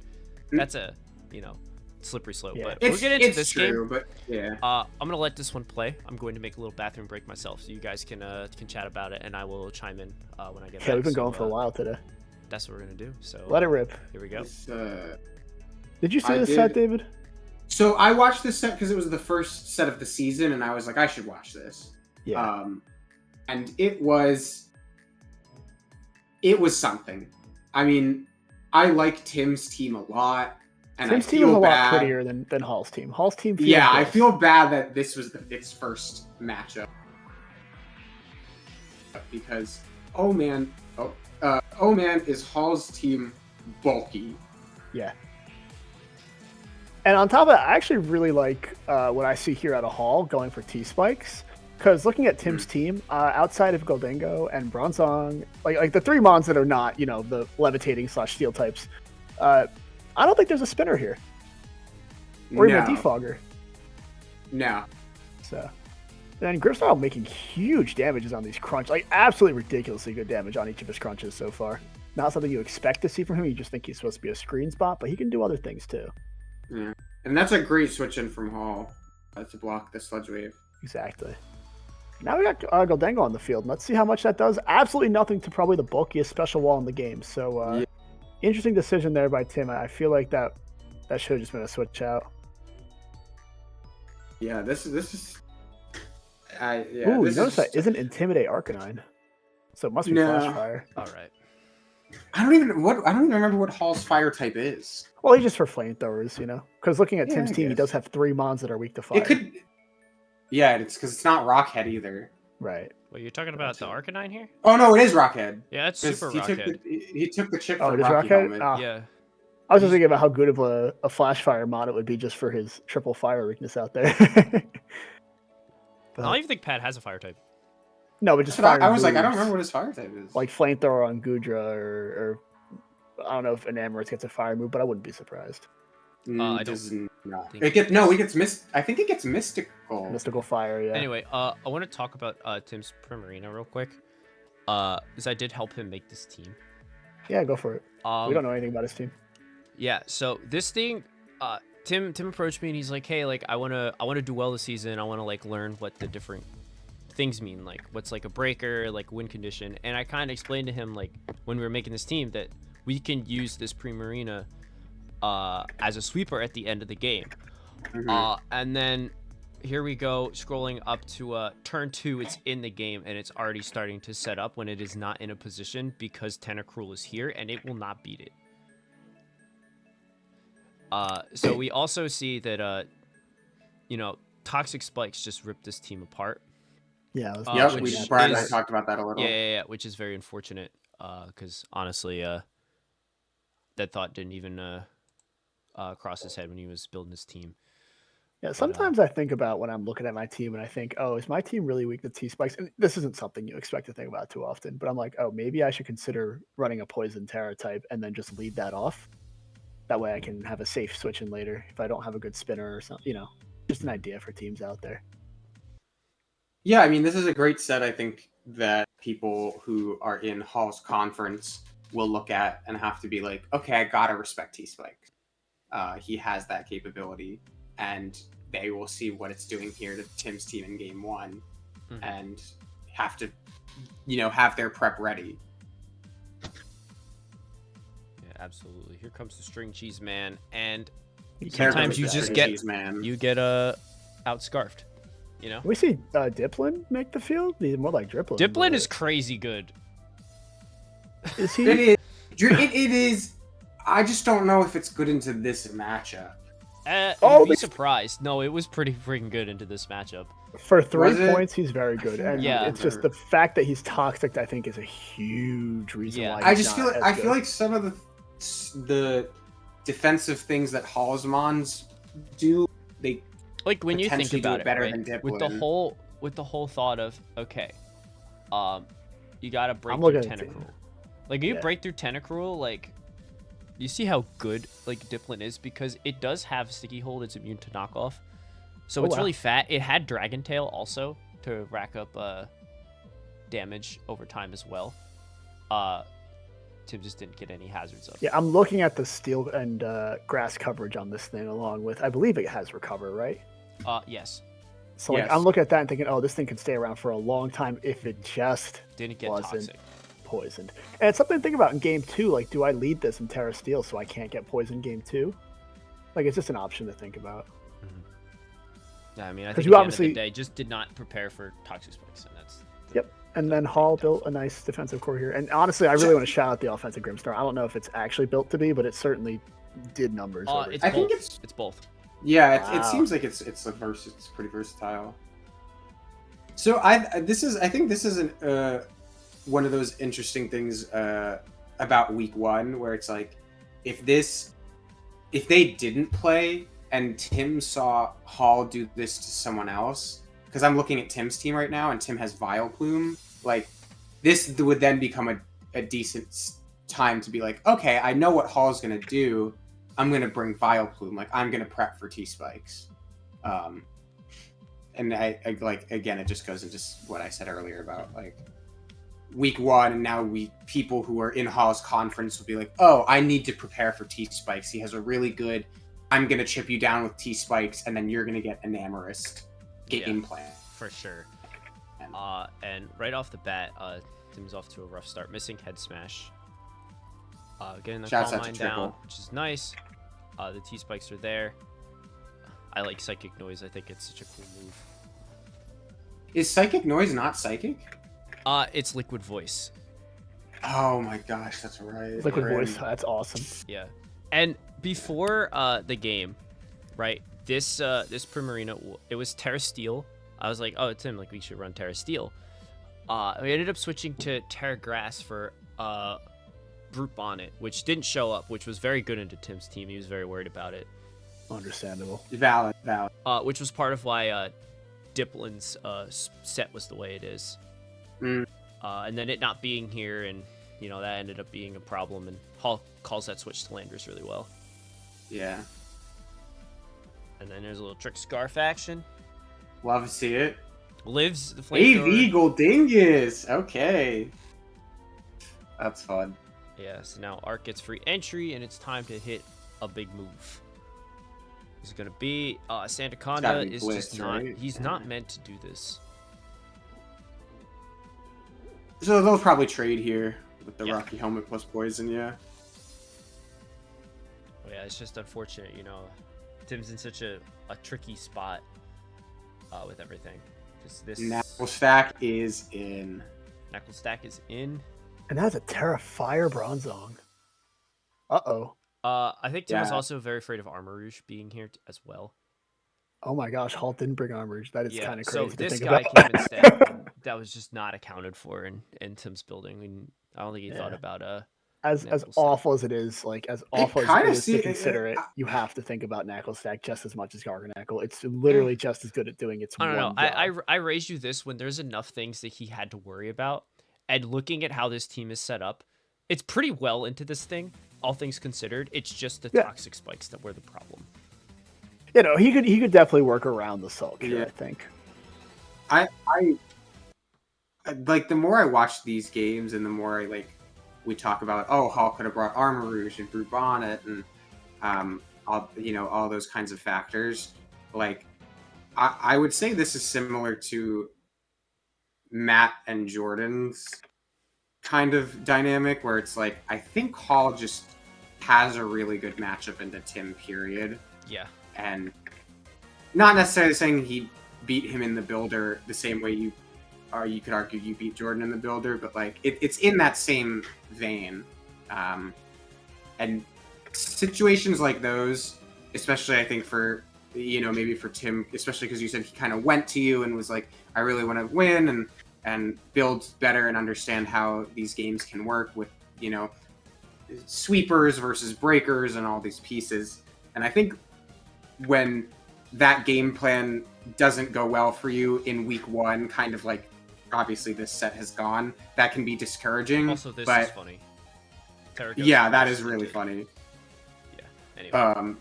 that's a, you know, slippery slope. Yeah. But we'll get into this true, game. But yeah. I'm gonna let this one play. I'm going to make a little bathroom break myself, so you guys can chat about it, and I will chime in when I get back. Yeah, we've been going for a while today. That's what we're gonna do. So let it rip. Here we go. Did you see this set, David? So I watched this set because it was the first set of the season, and I was like, I should watch this. Yeah. And it was something. I mean, I like Tim's team a lot. And Tim's team is a lot prettier than Hall's team. Hall's team feels gross. I feel bad that this was its first matchup. Because, oh man, is Hall's team bulky. Yeah. And on top of that, I actually really like what I see here out of Hall going for T-Spikes. Because looking at Tim's team, outside of Goldengo and Bronzong, like the three mons that are not, you know, the levitating / steel types, I don't think there's a spinner here. Or even a defogger. No. So. And Griffstyle making huge damages on these crunch. Like, absolutely ridiculously good damage on each of his crunches so far. Not something you expect to see from him. You just think he's supposed to be a screen spot, but he can do other things too. Yeah. And that's a great switch in from Hall to block the Sludge Wave. Exactly. Now we got Goldengo on the field. Let's see how much that does. Absolutely nothing to probably the bulkiest special wall in the game. So, interesting decision there by Tim. I feel like that should have just been a switch out. Yeah, this is. Ooh, notice that isn't Intimidate Arcanine, so it must be Flash Fire. All right. I don't even remember what Hall's fire type is. Well, he's just for flamethrowers, you know. Because looking at Tim's team, he does have 3 mons that are weak to fire. It could. Yeah, it's because it's not Rockhead either. Right. Well, you're talking about the Arcanine here? Oh no, it is Rockhead. Yeah, it's super Rockhead. He took the chip from Rocky Helmet. Oh. Yeah. I was just thinking about how good of a Flash Fire mod it would be just for his triple fire weakness out there. I don't even think Pat has a fire type. No, but just fire. I was like, I don't remember what his fire type is. Like flamethrower on Gudra, or I don't know if Enamorous gets a fire move, but I wouldn't be surprised. I don't. He gets I think it gets mystical. Mystical fire, yeah. Anyway, I want to talk about Tim's Primarina real quick. Because I did help him make this team. Yeah, go for it. We don't know anything about his team. Yeah, so this thing, Tim approached me and he's like, hey, like I wanna do well this season. I wanna like learn what the different things mean, like what's like a breaker, like win condition. And I kind of explained to him, like when we were making this team, that we can use this Primarina as a sweeper at the end of the game. And then here we go, scrolling up to turn 2. It's in the game and it's already starting to set up when it is not in a position, because Tentacruel is here and it will not beat it. So we also see that you know, Toxic Spikes just ripped this team apart. Yeah, Brian and I talked about that a little. Yeah, which is very unfortunate, because honestly, that thought didn't even cross his head when he was building his team. Yeah, But sometimes I think about when I'm looking at my team and I think, oh, is my team really weak to T spikes? And this isn't something you expect to think about too often, but I'm like, oh, maybe I should consider running a poison Terra type and then just lead that off. That way I can have a safe switch in later if I don't have a good spinner or something, just an idea for teams out there. Yeah, I mean, this is a great set, I think, that people who are in Hall's conference will look at and have to be like, okay, I gotta respect T-Spike. He has that capability, and they will see what it's doing here to Tim's team in game 1, and have to, have their prep ready. Yeah, absolutely. Here comes the string cheese man, and sometimes you just get outscarfed. We see Diplin make the field. He's more like Driplin. Diplin is crazy good. Is he? It is. I just don't know if it's good into this matchup. You'd be surprised. No, it was pretty freaking good into this matchup. For 3 points, he's very good. And yeah, it's just the fact that he's toxic, I think, is a huge reason why I just feel like some of the defensive things that Hallsmons do, they like when you think about it, better right? than Diplin. with the whole thought of, okay, you gotta break through Tentacruel. Like you break through Tentacruel, like you see how good like Diplin is because it does have Sticky Hold. It's immune to knockoff, so it's really fat. It had Dragon Tail also to rack up damage over time as well. Tim just didn't get any hazards up. Yeah, I'm looking at the steel and grass coverage on this thing along with, I believe it has recover, right? Yes. So like, I'm looking at that and thinking, oh, this thing can stay around for a long time if it just didn't get wasn't toxic. Poisoned. And it's something to think about in game 2. Like, do I lead this in Terra Steel so I can't get poisoned game 2? Like, it's just an option to think about. Yeah, I mean, I think at the end of the day, just did not prepare for toxic spikes, and that's. Yep. And then Hall built a nice defensive core here. And honestly, I really want to shout out the offensive Grimstar. I don't know if it's actually built to be, but it certainly did numbers. I think it's both. Yeah, it seems like it's pretty versatile. So I think this is one of those interesting things about week 1 where it's like if they didn't play and Tim saw Hall do this to someone else, because I'm looking at Tim's team right now and Tim has Vileplume, like this would then become a decent time to be like, okay, I know what Hall's gonna do. I'm gonna bring Vileplume. Like I'm gonna prep for T-Spikes. And I like, again, it just goes into what I said earlier about like week 1, and now people who are in Hall's conference will be like, oh, I need to prepare for T-Spikes. He has a really good, I'm gonna chip you down with T-Spikes, and then you're gonna get Enamorist game plan. For sure. And right off the bat, Tim's off to a rough start. Missing Head Smash. Getting the Calm Mind down, which is nice. The T-Spikes are there. I like Psychic Noise. I think it's such a cool move. Is Psychic Noise not Psychic? It's Liquid Voice. Oh my gosh, that's right. Liquid Voice, that's awesome. Yeah. And before the game, right, this Primarina, it was Terra Steel. I was like, oh, Tim, like we should run Terra Steel. We ended up switching to Terra Grass for Brute Bonnet, which didn't show up, which was very good into Tim's team. He was very worried about it. Understandable. Valid. Which was part of why Diplin's set was the way it is. And then it not being here, and that ended up being a problem. And Hall calls that switch to Landers really well. Yeah. And then there's a little Trick Scarf action. Love to see it. Lives the flamethrower. Eagle Dingus. Okay. That's fun. Yeah. So now Arc gets free entry, and it's time to hit a big move. It's gonna be Sandaconda is Blitz, just not. right? He's not meant to do this. So they'll probably trade here with the Rocky Helmet plus Poison, yeah. Oh, yeah, it's just unfortunate, Tim's in such a tricky spot with everything. Just this Knuckle Stack is in. Knuckle Stack is in. And that's a Terra Fire Bronzong. Uh-oh. I think Tim was also very afraid of Armor Rouge being here as well. Oh my gosh, Halt didn't bring Armor Rouge. That is kind of crazy so to this think guy about. came instead. That was just not accounted for in Tim's building. I don't think he thought about as Knuckle stack. awful as it is, like as awful as kinda it is to consider it, you have to think about Knuckle Stack just as much as Garganackle. It's literally just as good at doing its I don't know. one job. I raised you this when there's enough things that he had to worry about, and looking at how this team is set up, it's pretty well into this thing. All things considered, it's just the toxic spikes that were the problem. You know, he could definitely work around the sulk here, I think. I like the more I watch these games and the more I like we talk about, oh, Hall could have brought Armor Rouge and Brute Bonnet and all those kinds of factors. Like I would say this is similar to Matt and Jordan's kind of dynamic where it's like I think Hall just has a really good matchup into Tim, period. Yeah. And not necessarily saying he beat him in the builder the same way you could argue you beat Jordan in the builder, but like it's in that same vein. And situations like those, especially I think for maybe for Tim, especially because you said he kind of went to you and was like, I really want to win and build better and understand how these games can work with sweepers versus breakers and all these pieces. And I think when that game plan doesn't go well for you in week one, kind of like obviously this set has gone, that can be discouraging. Also, this is funny. Yeah, that is really funny. Yeah. Anyway.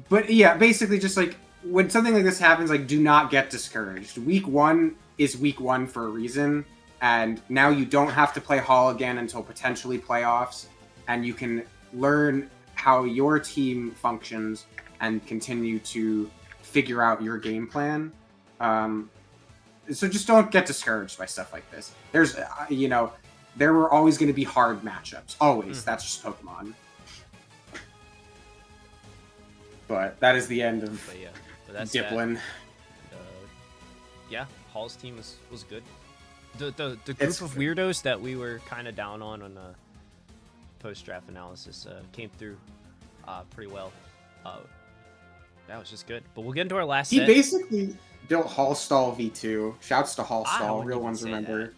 But yeah, basically just like when something like this happens, like do not get discouraged. Week one is week one for a reason, and now you don't have to play Hall again until potentially playoffs, and you can learn how your team functions and continue to figure out your game plan. So just don't get discouraged by stuff like this. There's, there were always going to be hard matchups. Always. That's just Pokemon. But that is the end of Diplin. Yeah, Hall's team was good. The group of weirdos that we were kind of down on the post-draft analysis came through pretty well. That was just good. But we'll get into our last set. He basically built Hallstall V2. Shouts to Hallstall. Real ones remember.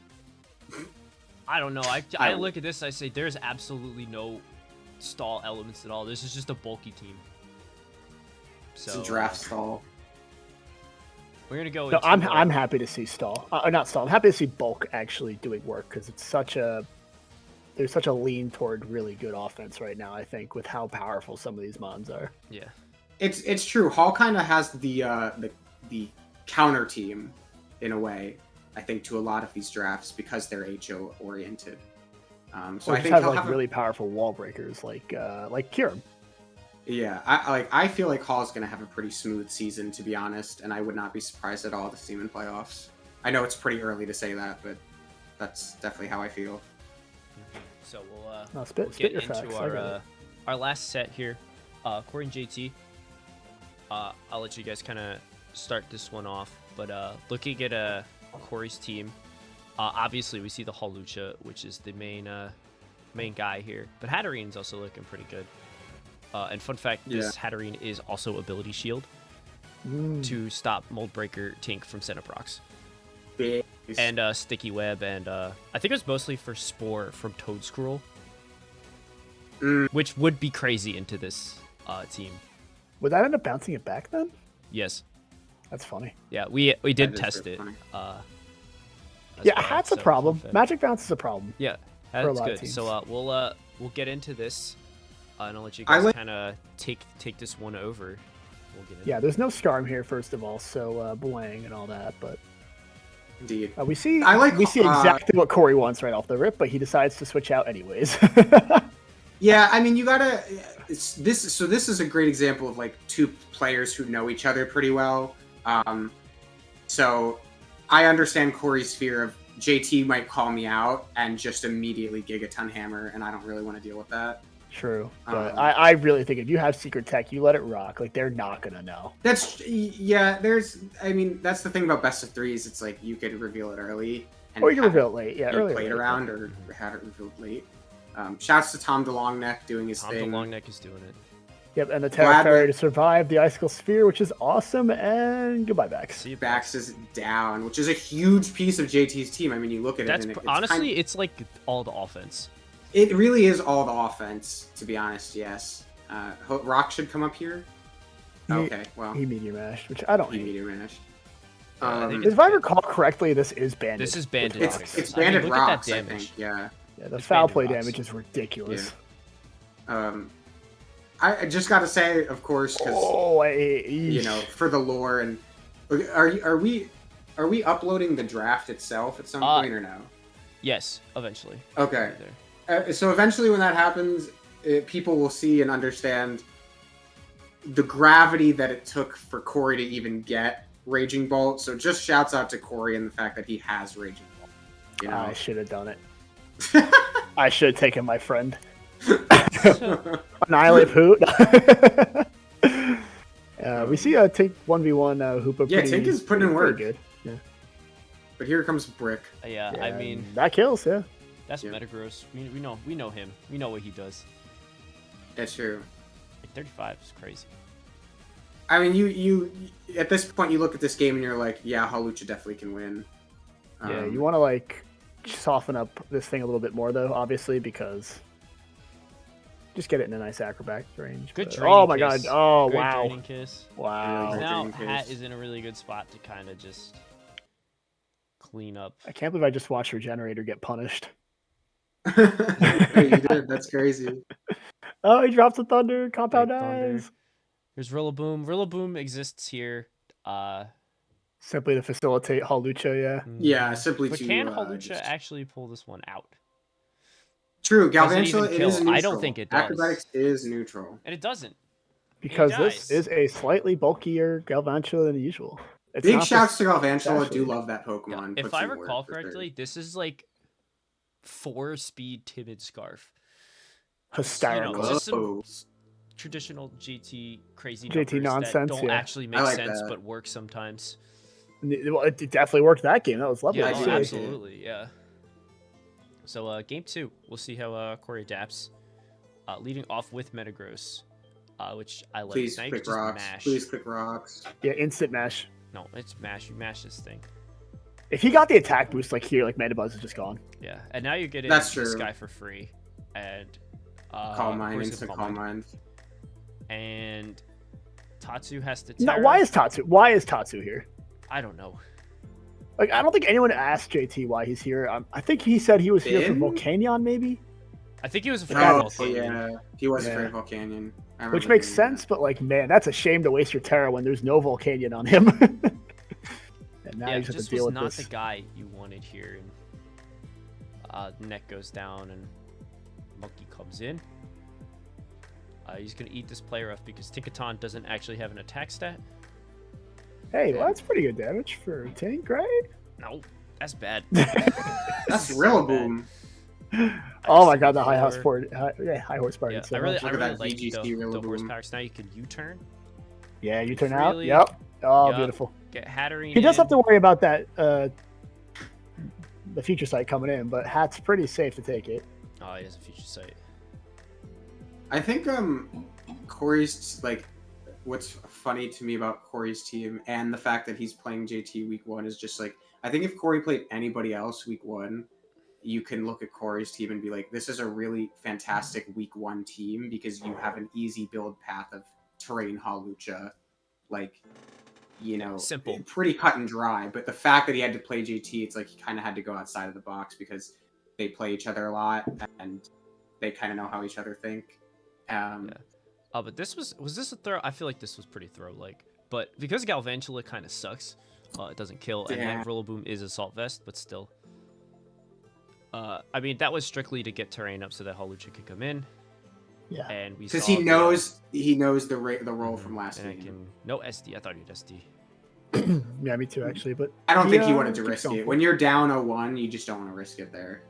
I don't know. I look at this, I say there's absolutely no stall elements at all. This is just a bulky team. So, it's a draft stall. We're gonna go. No, I'm happy to see stall. Not stall. I'm happy to see bulk actually doing work because it's there's such a lean toward really good offense right now. I think with how powerful some of these mons are. Yeah. It's true. Hall kind of has the counter team in a way. I think to a lot of these drafts because they're HO oriented. So I think have like really powerful wall breakers like Kyurem. Yeah, I feel like Hall's going to have a pretty smooth season, to be honest, and I would not be surprised at all to see him in playoffs. I know it's pretty early to say that, but that's definitely how I feel. So we'll spit get your into facts. our last set here. Corey and JT. I'll let you guys kind of start this one off, but looking at Corey's team, obviously we see the Hawlucha, which is the main guy here, but Hatterene's also looking pretty good. And fun fact, this Hatterene is also Ability Shield to stop Mold Breaker Tink from Centeprox. And Sticky Web, and I think it was mostly for Spore from Toadscroll, which would be crazy into this team. Would that end up bouncing it back then? Yes. That's funny. Yeah, we did test it. Hat's a problem. Magic Bounce is a problem. Yeah, that's good. So we'll get into this. And I'll let you guys kind of take this one over. We'll get into there's no Skarm here, first of all, so Blang and all that, but indeed, we see exactly what Corey wants right off the rip, but he decides to switch out anyways. Yeah, I mean, you gotta. This is a great example of like two players who know each other pretty well. So I understand Corey's fear of JT might call me out and just immediately Gigaton Hammer, and I don't really want to deal with that. True, but I really think if you have secret tech, you let it rock. Like they're not gonna know. That's the thing about best of threes. It's like you could reveal it early, or you can reveal it late. Yeah, early. Played around or had it revealed late. Shouts to Tom DeLongneck doing his thing. Tom DeLongneck is doing it. Yep, and the Terra Fairy to survive the Icicle Sphere, which is awesome. And goodbye, Bax. See you, Bax is down, which is a huge piece of JT's team. I mean, you look at it. And honestly, it's like all the offense. It really is all the offense, to be honest. Yes. Rock should come up here. Okay, well, he medium mashed, which I don't he hate. medium mashed. If I recall correctly, this is banded. This is banded. It's banded look rocks, at that I damage. think. Yeah. Yeah, the It's foul banded play rocks. damage is ridiculous. I just got to say, of course, because you know, for the lore and are we uploading the draft itself at some point or no? Yes, eventually. Okay. So eventually, when that happens, people will see and understand the gravity that it took for Corey to even get Raging Bolt. So just shouts out to Corey and the fact that he has Raging Bolt. You know? I should have done it. I should have taken my friend. Annihilate Hoot. We see Tink 1v1 Hoopa. Yeah, Tink is putting in work. Good. Yeah. But here comes Brick. Yeah, I mean that kills. Yeah. That's Metagross. We know him. We know what he does. That's true. Like 35 is crazy. I mean, you at this point you look at this game and you're like, yeah, Hawlucha definitely can win. Yeah, you want to like soften up this thing a little bit more though, obviously, because just get it in a nice acrobatic range. Good but, draining oh my kiss. god! Oh Great wow! draining kiss. Wow! Really Now draining Hat kiss. is in a really good spot to kind of just clean up. I can't believe I just watched Regenerator get punished. You did. That's crazy. Oh, he drops the thunder. Compound Big thunder. eyes. Here's Rillaboom. Rillaboom exists here. Simply to facilitate Hawlucha. Yeah. Yeah, simply But to. can Hawlucha just... actually pull this one out? True, Does it Galvantula even it kill? is neutral. I don't think it does. Acrobatics is neutral. And it doesn't. Because He this dies. is a slightly bulkier Galvantula than usual. It's Big not shouts the- to Galvantula. actually- Do love that Yeah, Pokemon. if Puts I in work, recall for sure. correctly, this is like 4-speed timid scarf. hysterical. Just some Whoa. traditional GT crazy GT numbers nonsense, that don't yeah. actually make I like sense that. but work sometimes. Well, it definitely worked that game. That was lovely. Yeah, I to do see. like it. absolutely, yeah. So game 2, we'll see how Corey adapts. Leading off with Metagross, which I like. Please Now you click can just rocks. mash. Please click rocks. Yeah, instant mash. No, it's mash. You mash this thing. If he got the attack boost like here, like Mandibuzz is just gone. Yeah, and now you're getting That's this true. guy for free, and Calm Mind, Corey's instant gonna Calm Mind. and Tatsu has to. No, Terra. why is Tatsu? Why is Tatsu here? I don't know. Like, I don't think anyone asked JT why he's here. I think he said he was here for Finn? Volcanion, maybe, I think he was afraid Yeah, of Oh, Volcanion. yeah. He was Yeah. afraid of Volcanion. I which remember makes hearing sense. But like, man, that's a shame to waste your Terra when there's no Volcanion on him. And now Yeah, you it just have just to deal was with not this. the guy you wanted here. And neck goes down, and Monkey comes in. He's gonna eat this player up because Tinkaton doesn't actually have an attack stat. Hey, well, that's pretty good damage for Tink, right? No, that's bad. That's so Rillaboom. Oh my god, the high Before- horsepower, high horsepower. Yeah, did so I really, much. I Look at really that like VGC the Rillaboom. horsepower. So now you can U-turn, Yeah, you turn out. Freely- Yep. Oh, Yup. beautiful. get Hatterene. He does in. have to worry about that. The future sight coming in, but Hat's pretty safe to take it. Oh, he has a future sight. I think Corey's like what's funny to me about Corey's team and the fact that he's playing JT week 1 is just like I think if Corey played anybody else week 1, you can look at Corey's team and be like, this is a really fantastic week 1 team because you have an easy build path of terrain Hawlucha, like, you know, Simple. pretty cut and dry. But the fact that he had to play JT, it's like he kind of had to go outside of the box because they play each other a lot and they kind of know how each other think. But this was this a throw? I feel like this was pretty throw-like. But because Galvantula kind of sucks, it doesn't kill, and Yeah. then Rillaboom is Assault Vest, but still. I mean, that was strictly to get terrain up so that Hawlucha could come in, Yeah. and we Because saw he knows the role from last and I game. can no SD. I thought you had SD. Yeah, me too, actually. But I don't think he yeah, wanted to keep risk going it. for When you're down 0-1, you just don't want to risk it there.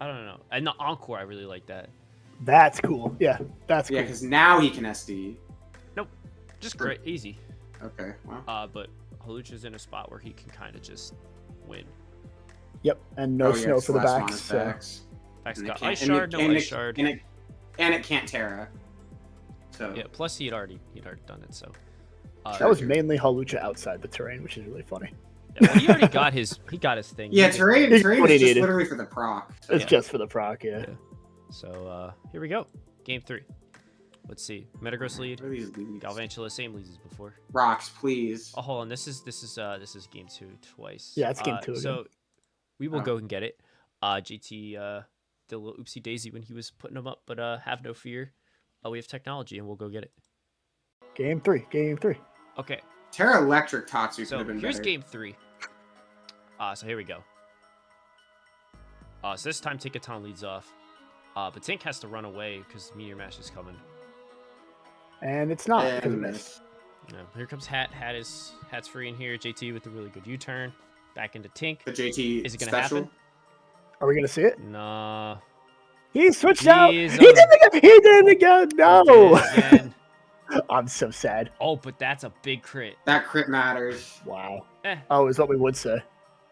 I don't know. And the Encore, I really like that. That's cool. Yeah, that's Yeah, cool. because now he can SD. Just great, easy. Okay, well. But Hawlucha's in a spot where he can kind of just win. Yep, and no Oh, yeah, snow it's for the last one on backs. his So. backs. Backs And it got can't- Ice and it- Shard, no and Ice it- Shard. And it can't Terra. So Yeah, plus he'd already done it, so. That was mainly Hawlucha outside the terrain, which is really funny. Yeah, well, he already got his thing. yeah, He did- terrain He's terrain what he is just needed. literally for the proc. It's Yeah. just for the proc, yeah. So here we go. Game 3. Let's see. Metagross lead. What are these leads? Galvantula, same leads as before. Rocks, please. Oh, hold on. This is game 2 twice. Yeah, it's game 2 again. So we will go and get it. JT did a little oopsie daisy when he was putting them up, but have no fear. We have technology and we'll go get it. Game 3. Okay. Terra Electric Tatsu could So have been here's better. game 3. So here we go. So this time Tinkaton leads off. But Tink has to run away because Meteor Mash is coming. And it's not because of And this. Yeah, here comes Hat. Hat's free in here. JT with a really good U-turn. Back into Tink. the JT Is it gonna special. happen? Are we going to see it? Nah. He switched He out. He is did it again. He did it again. No. Again. I'm so sad. Oh, but that's a big crit. That crit matters. Wow. Eh, Oh, is what we would say.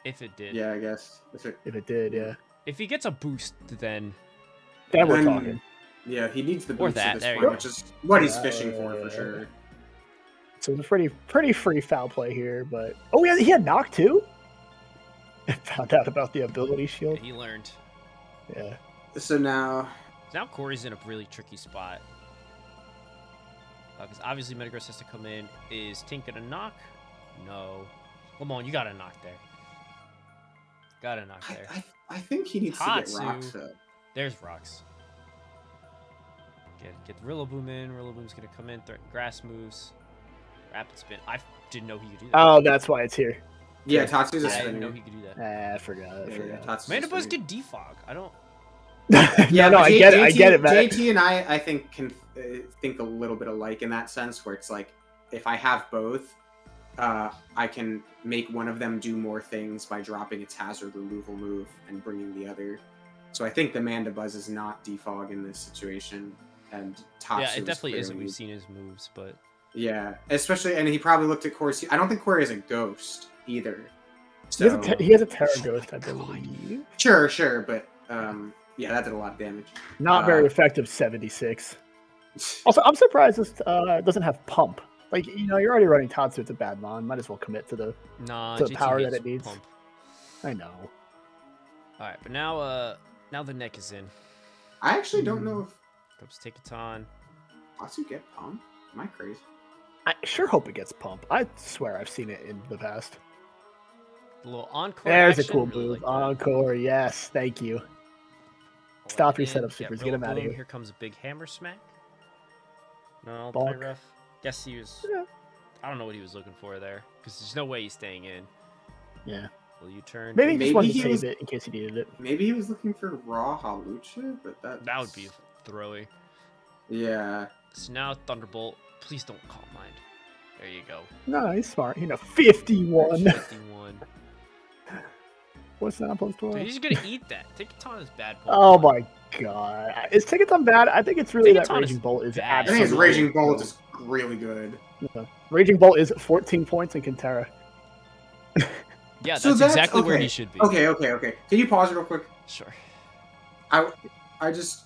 if it did. Yeah, I guess. If it did, yeah. If he gets a boost, then Then we're Then- talking. Yeah, he needs the Or boost that, at this there you point, go. which is what he's fishing for sure. So it's a pretty free foul play here, but yeah, he had knock too. Found out about the ability shield. he learned. Yeah. So now, Now Corey's in a really tricky spot. Because obviously Metagross has to come in. Is Tink gonna knock? No. Come on, you got to knock there. Got to knock there. I think he needs Tatsu. to get rocks up. There's rocks. Get the Rillaboom in. Rillaboom's gonna come in. Threaten grass moves. Rapid spin. I didn't know he could do that. Oh, that's why it's here. Yeah, Tatsu's a I didn't know spinner. he could do that. I forgot. Tatsu's a Mandibuzz spinner. could defog. I don't. Yeah, no, but I get it, man. JT and I think can think a little bit alike in that sense, where it's like if I have both, I can make one of them do more things by dropping its hazard removal move and bringing the other. So I think the Mandibuzz is not defog in this situation, and Tatsu Yeah, it is definitely isn't. clearly- We've seen his moves, but Yeah, especially, and he probably looked at Corey. I don't think Corey is a ghost either. He has, So he has a Terra Ghost, I believe. sure, but yeah, that did a lot of damage. Not very effective, 76. Also, I'm surprised this doesn't have Pump. Like, you're already running Tatsu. It's a bad mon. Might as well commit to the nah. to the JT power that hates it needs. Pump. I know. All right, but now the neck is in. I actually don't know if Comes Tinkaton. Tatsu get pump. Am I crazy? I sure hope it gets Pump. I swear I've seen it in the past. A little encore. There's a action, cool really move. like that. Encore, yes. Thank you. Hold Stop your in, setup supers. Get him out of Rillaboom. here. Here comes a big hammer smack. No, Bonk. pretty rough. Guess he was. Yeah. I don't know what he was looking for there, because there's no way he's staying in. Yeah. Will you turn? Maybe he just wanted to he save was- it in case he needed it. Maybe he was looking for raw Halucha, but That would be throwy. yeah. So now Thunderbolt. Please don't Calm Mind. There you go. No, he's smart. 51. 51. What's that plus 12? Dude, he's gonna eat that. Tinkaton is bad. Oh Pokemon. my god. Is Tinkaton bad? I think it's really that Tinkaton is Raging Bolt is bad. I think his absolutely. Raging Bolt is really good. Raging Bolt is 14 points in Kintera. Yeah, So that's that's- exactly where okay. he should be. Okay. Can you pause real quick? Sure. I just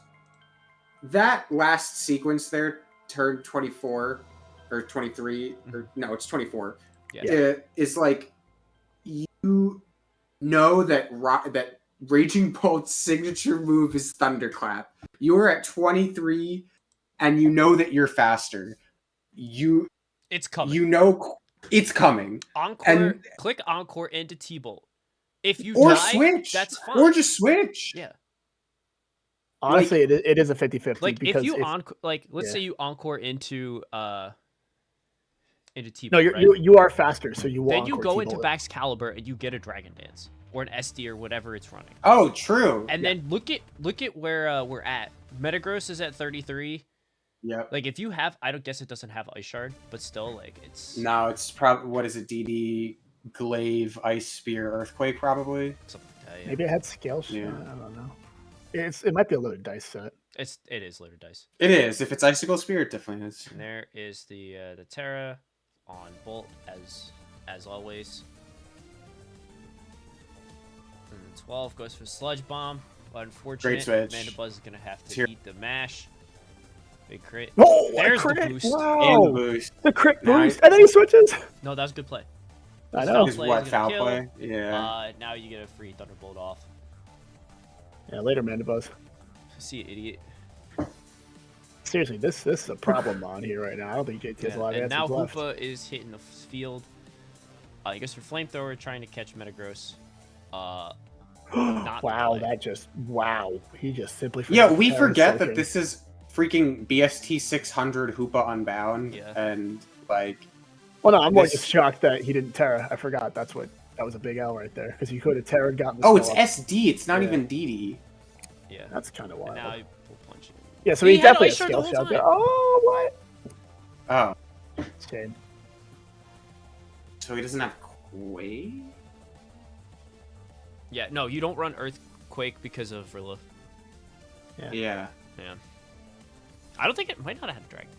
that last sequence there, turn 24 or 23 or no, it's 24. Yeah. Is like you know that that Raging Bolt's signature move is Thunderclap. You are at 23, and you know that you're faster. It's coming. You know it's coming. Encore. and- Click Encore into T-Bolt. If you Or die, switch. that's fine. Or just switch. Yeah. Honestly, it is a 50-50. Like because if you encore, let's yeah. say you encore into T-Bolt. No, right? you are faster, so you will Then you Encore go T-Bolt into it. Baxcalibur and you get a Dragon Dance or an SD or whatever it's running. Oh, true. And then look at where we're at. Metagross is at 33. Yep. Like if you have, I don't guess it doesn't have Ice Shard, but still like it's No, it's probably what is it? DD, Glaive, Ice Spear, Earthquake, probably. something like that, yeah. Maybe it had Scale Shot. Yeah. I don't know. It might be a loaded dice set. It is loaded dice. It is. If it's Icicle Spear, it definitely is. And there is the Terra on Bolt as always. And then 12 goes for Sludge Bomb. But unfortunate, Great switch. Mandibuzz is gonna have to Here. eat the mash. Big crit. Oh, There's a the crit! boost. Wow. And the boost. The crit Nice. boost, and then he switches. No, that was a good play. I His know. foul Is play what is foul gonna kill. play? Yeah. Now you get a free Thunderbolt off. Yeah, later, Mandibuzz. See you, idiot. Seriously, this is a problem on here right now. I don't think JT has a lot of and now answers left. Hoopa is hitting the field. I guess for Flamethrower trying to catch Metagross. Not Wow, wow. He just simply forgot Yeah, the we Terra forget that soaking. this is freaking BST 600 Hoopa Unbound, and like. Well, no, I'm more just shocked that he didn't Terra. I forgot that was a big L right there because he could have Terra gotten. Oh, it's SD. It's not even DD. Yeah, that's kind of wild. And now he will punch it. Yeah, so he definitely has skill shot there. Oh, what? Oh, shame. So he doesn't have Quake? Yeah, no, you don't run Earthquake because of Rilla. Yeah. I don't think it might not have had Dragon.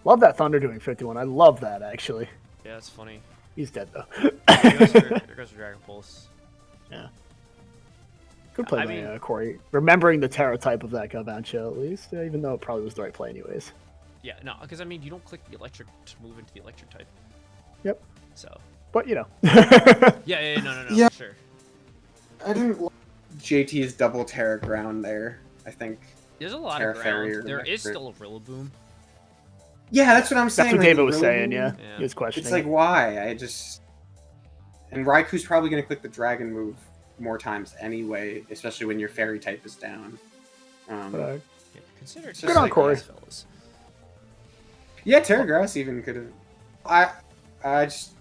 Love that Thunder doing 51. I love that, actually. Yeah, that's funny. He's dead, though. There goes Dragon Pulse. Yeah. Good play by Corey. Remembering the Terra type of that Galvantula, at least, even though it probably was the right play anyways. Yeah, no, because, I mean, you don't click the electric to move into the electric type. Yep. So. But, you know. No, yeah. Sure. I didn't like JT's double Terra ground there, I think. There's a lot of ground. There is still a Rillaboom. Yeah, that's what I'm saying. That's what David was saying, yeah. He was questioning. It's like, why? And Raikou's probably going to click the Dragon move more times anyway, especially when your Fairy type is down. Consider it good on Corey. Fellas. Yeah, Terra Grass even could have... I just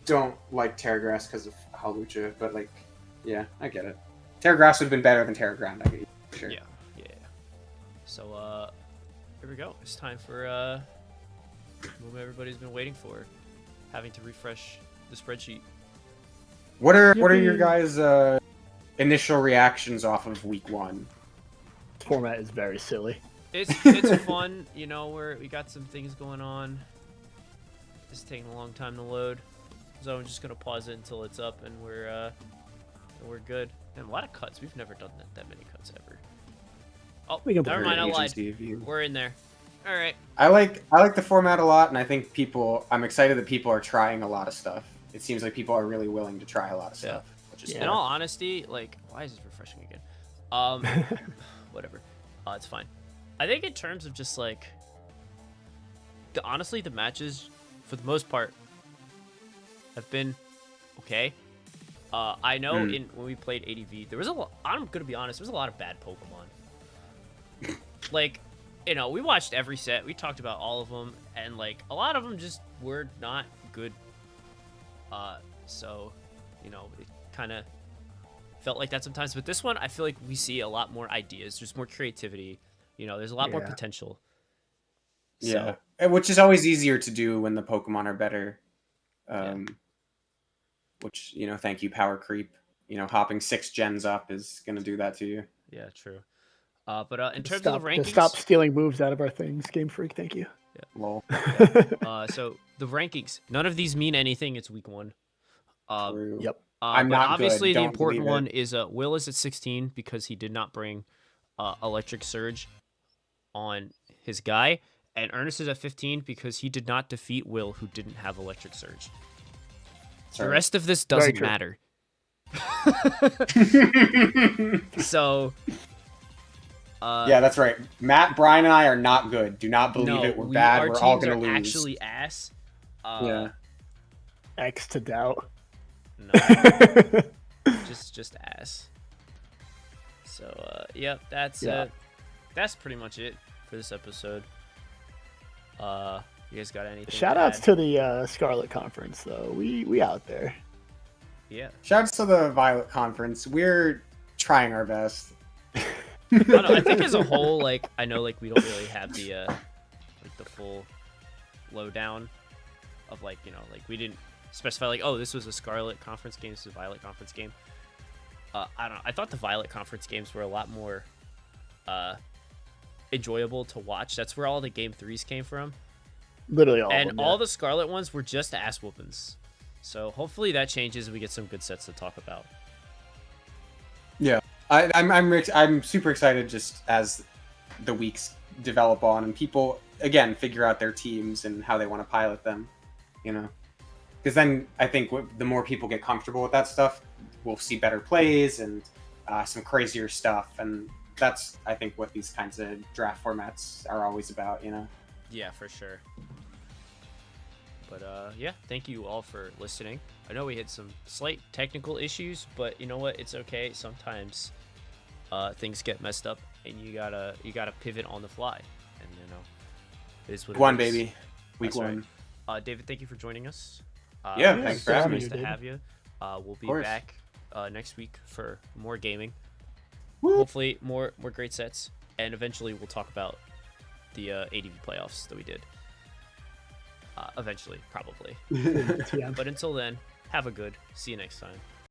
don't like Terra Grass because of Hawlucha, but like, yeah, I get it. Terra Grass would have been better than Terra Ground, I get sure. Yeah. So, here we go. It's time for what everybody's been waiting for, having to refresh the spreadsheet. What are your guys' initial reactions off of week 1? The format is very silly. It's fun, you know. We got some things going on. It's taking a long time to load, so I'm just gonna pause it until it's up, and we're good. And a lot of cuts. We've never done that many cuts ever. Oh, never mind. I lied. We're in there. All right. I like the format a lot, and I think I'm excited that people are trying a lot of stuff. It seems like people are really willing to try a lot of stuff. Which is In all honesty, like, why is this refreshing again? Whatever. It's fine. I think in terms of just like, honestly, the matches for the most part have been okay. I know when we played ADV, there was a lot. I'm gonna be honest, there was a lot of bad Pokemon. Like, you know, we watched every set, we talked about all of them, and like a lot of them just were not good. So, you know, it kind of felt like that sometimes. But this one, I feel like we see a lot more ideas. There's more creativity. You know, there's a lot more potential. Yeah, which is always easier to do when the Pokemon are better. Which, you know, thank you, Power Creep. You know, hopping 6 gens up is going to do that to you. Yeah, true. But in terms of the rankings... Stop stealing moves out of our things, Game Freak. Thank you. Yeah. Lol. So, the rankings. None of these mean anything. It's week 1. True. Yep. I'm but not obviously, good. the important one is Will is at 16 because he did not bring Electric Surge on his guy. And Ernest is at 15 because he did not defeat Will, who didn't have Electric Surge. The rest of this doesn't matter. So... yeah, that's right. Matt, Brian, and I are not good. Do not believe it. We're bad. We're all going to lose. Actually ass. Yeah. X to doubt. No. just ass. So, yep, that's pretty much it for this episode. You guys got anything? Shoutouts to the Scarlet Conference, though. We out there. Yeah. Shoutouts to the Violet Conference. We're trying our best. I think as a whole, like, I know, like, we don't really have the like the full lowdown of, like, you know, like, we didn't specify, like, oh, this was a Scarlet Conference game, this is a Violet Conference game. I don't know. I thought the Violet Conference games were a lot more enjoyable to watch. That's where all the Game 3s came from. Literally all and of them, all the Scarlet ones were just ass whoopings. So hopefully that changes and we get some good sets to talk about. Yeah. I'm super excited just as the weeks develop on and people again figure out their teams and how they want to pilot them, you know, because then I think the more people get comfortable with that stuff, we'll see better plays and some crazier stuff, and that's, I think, what these kinds of draft formats are always about, you know? Yeah, for sure. But yeah, thank you all for listening. I know we had some slight technical issues, but you know what? It's okay. Sometimes things get messed up, and you gotta pivot on the fly, and you know, it is what Week 1, it is. baby. Week That's 1. Right. David, thank you for joining us. Yeah, Yeah, thanks it's for having me. Nice to David. have you. We'll be course. back next week for more gaming. Woo. Hopefully, more great sets, and eventually we'll talk about the ADV playoffs that we did. Eventually, probably. TM. But until then, have a good. See you next time.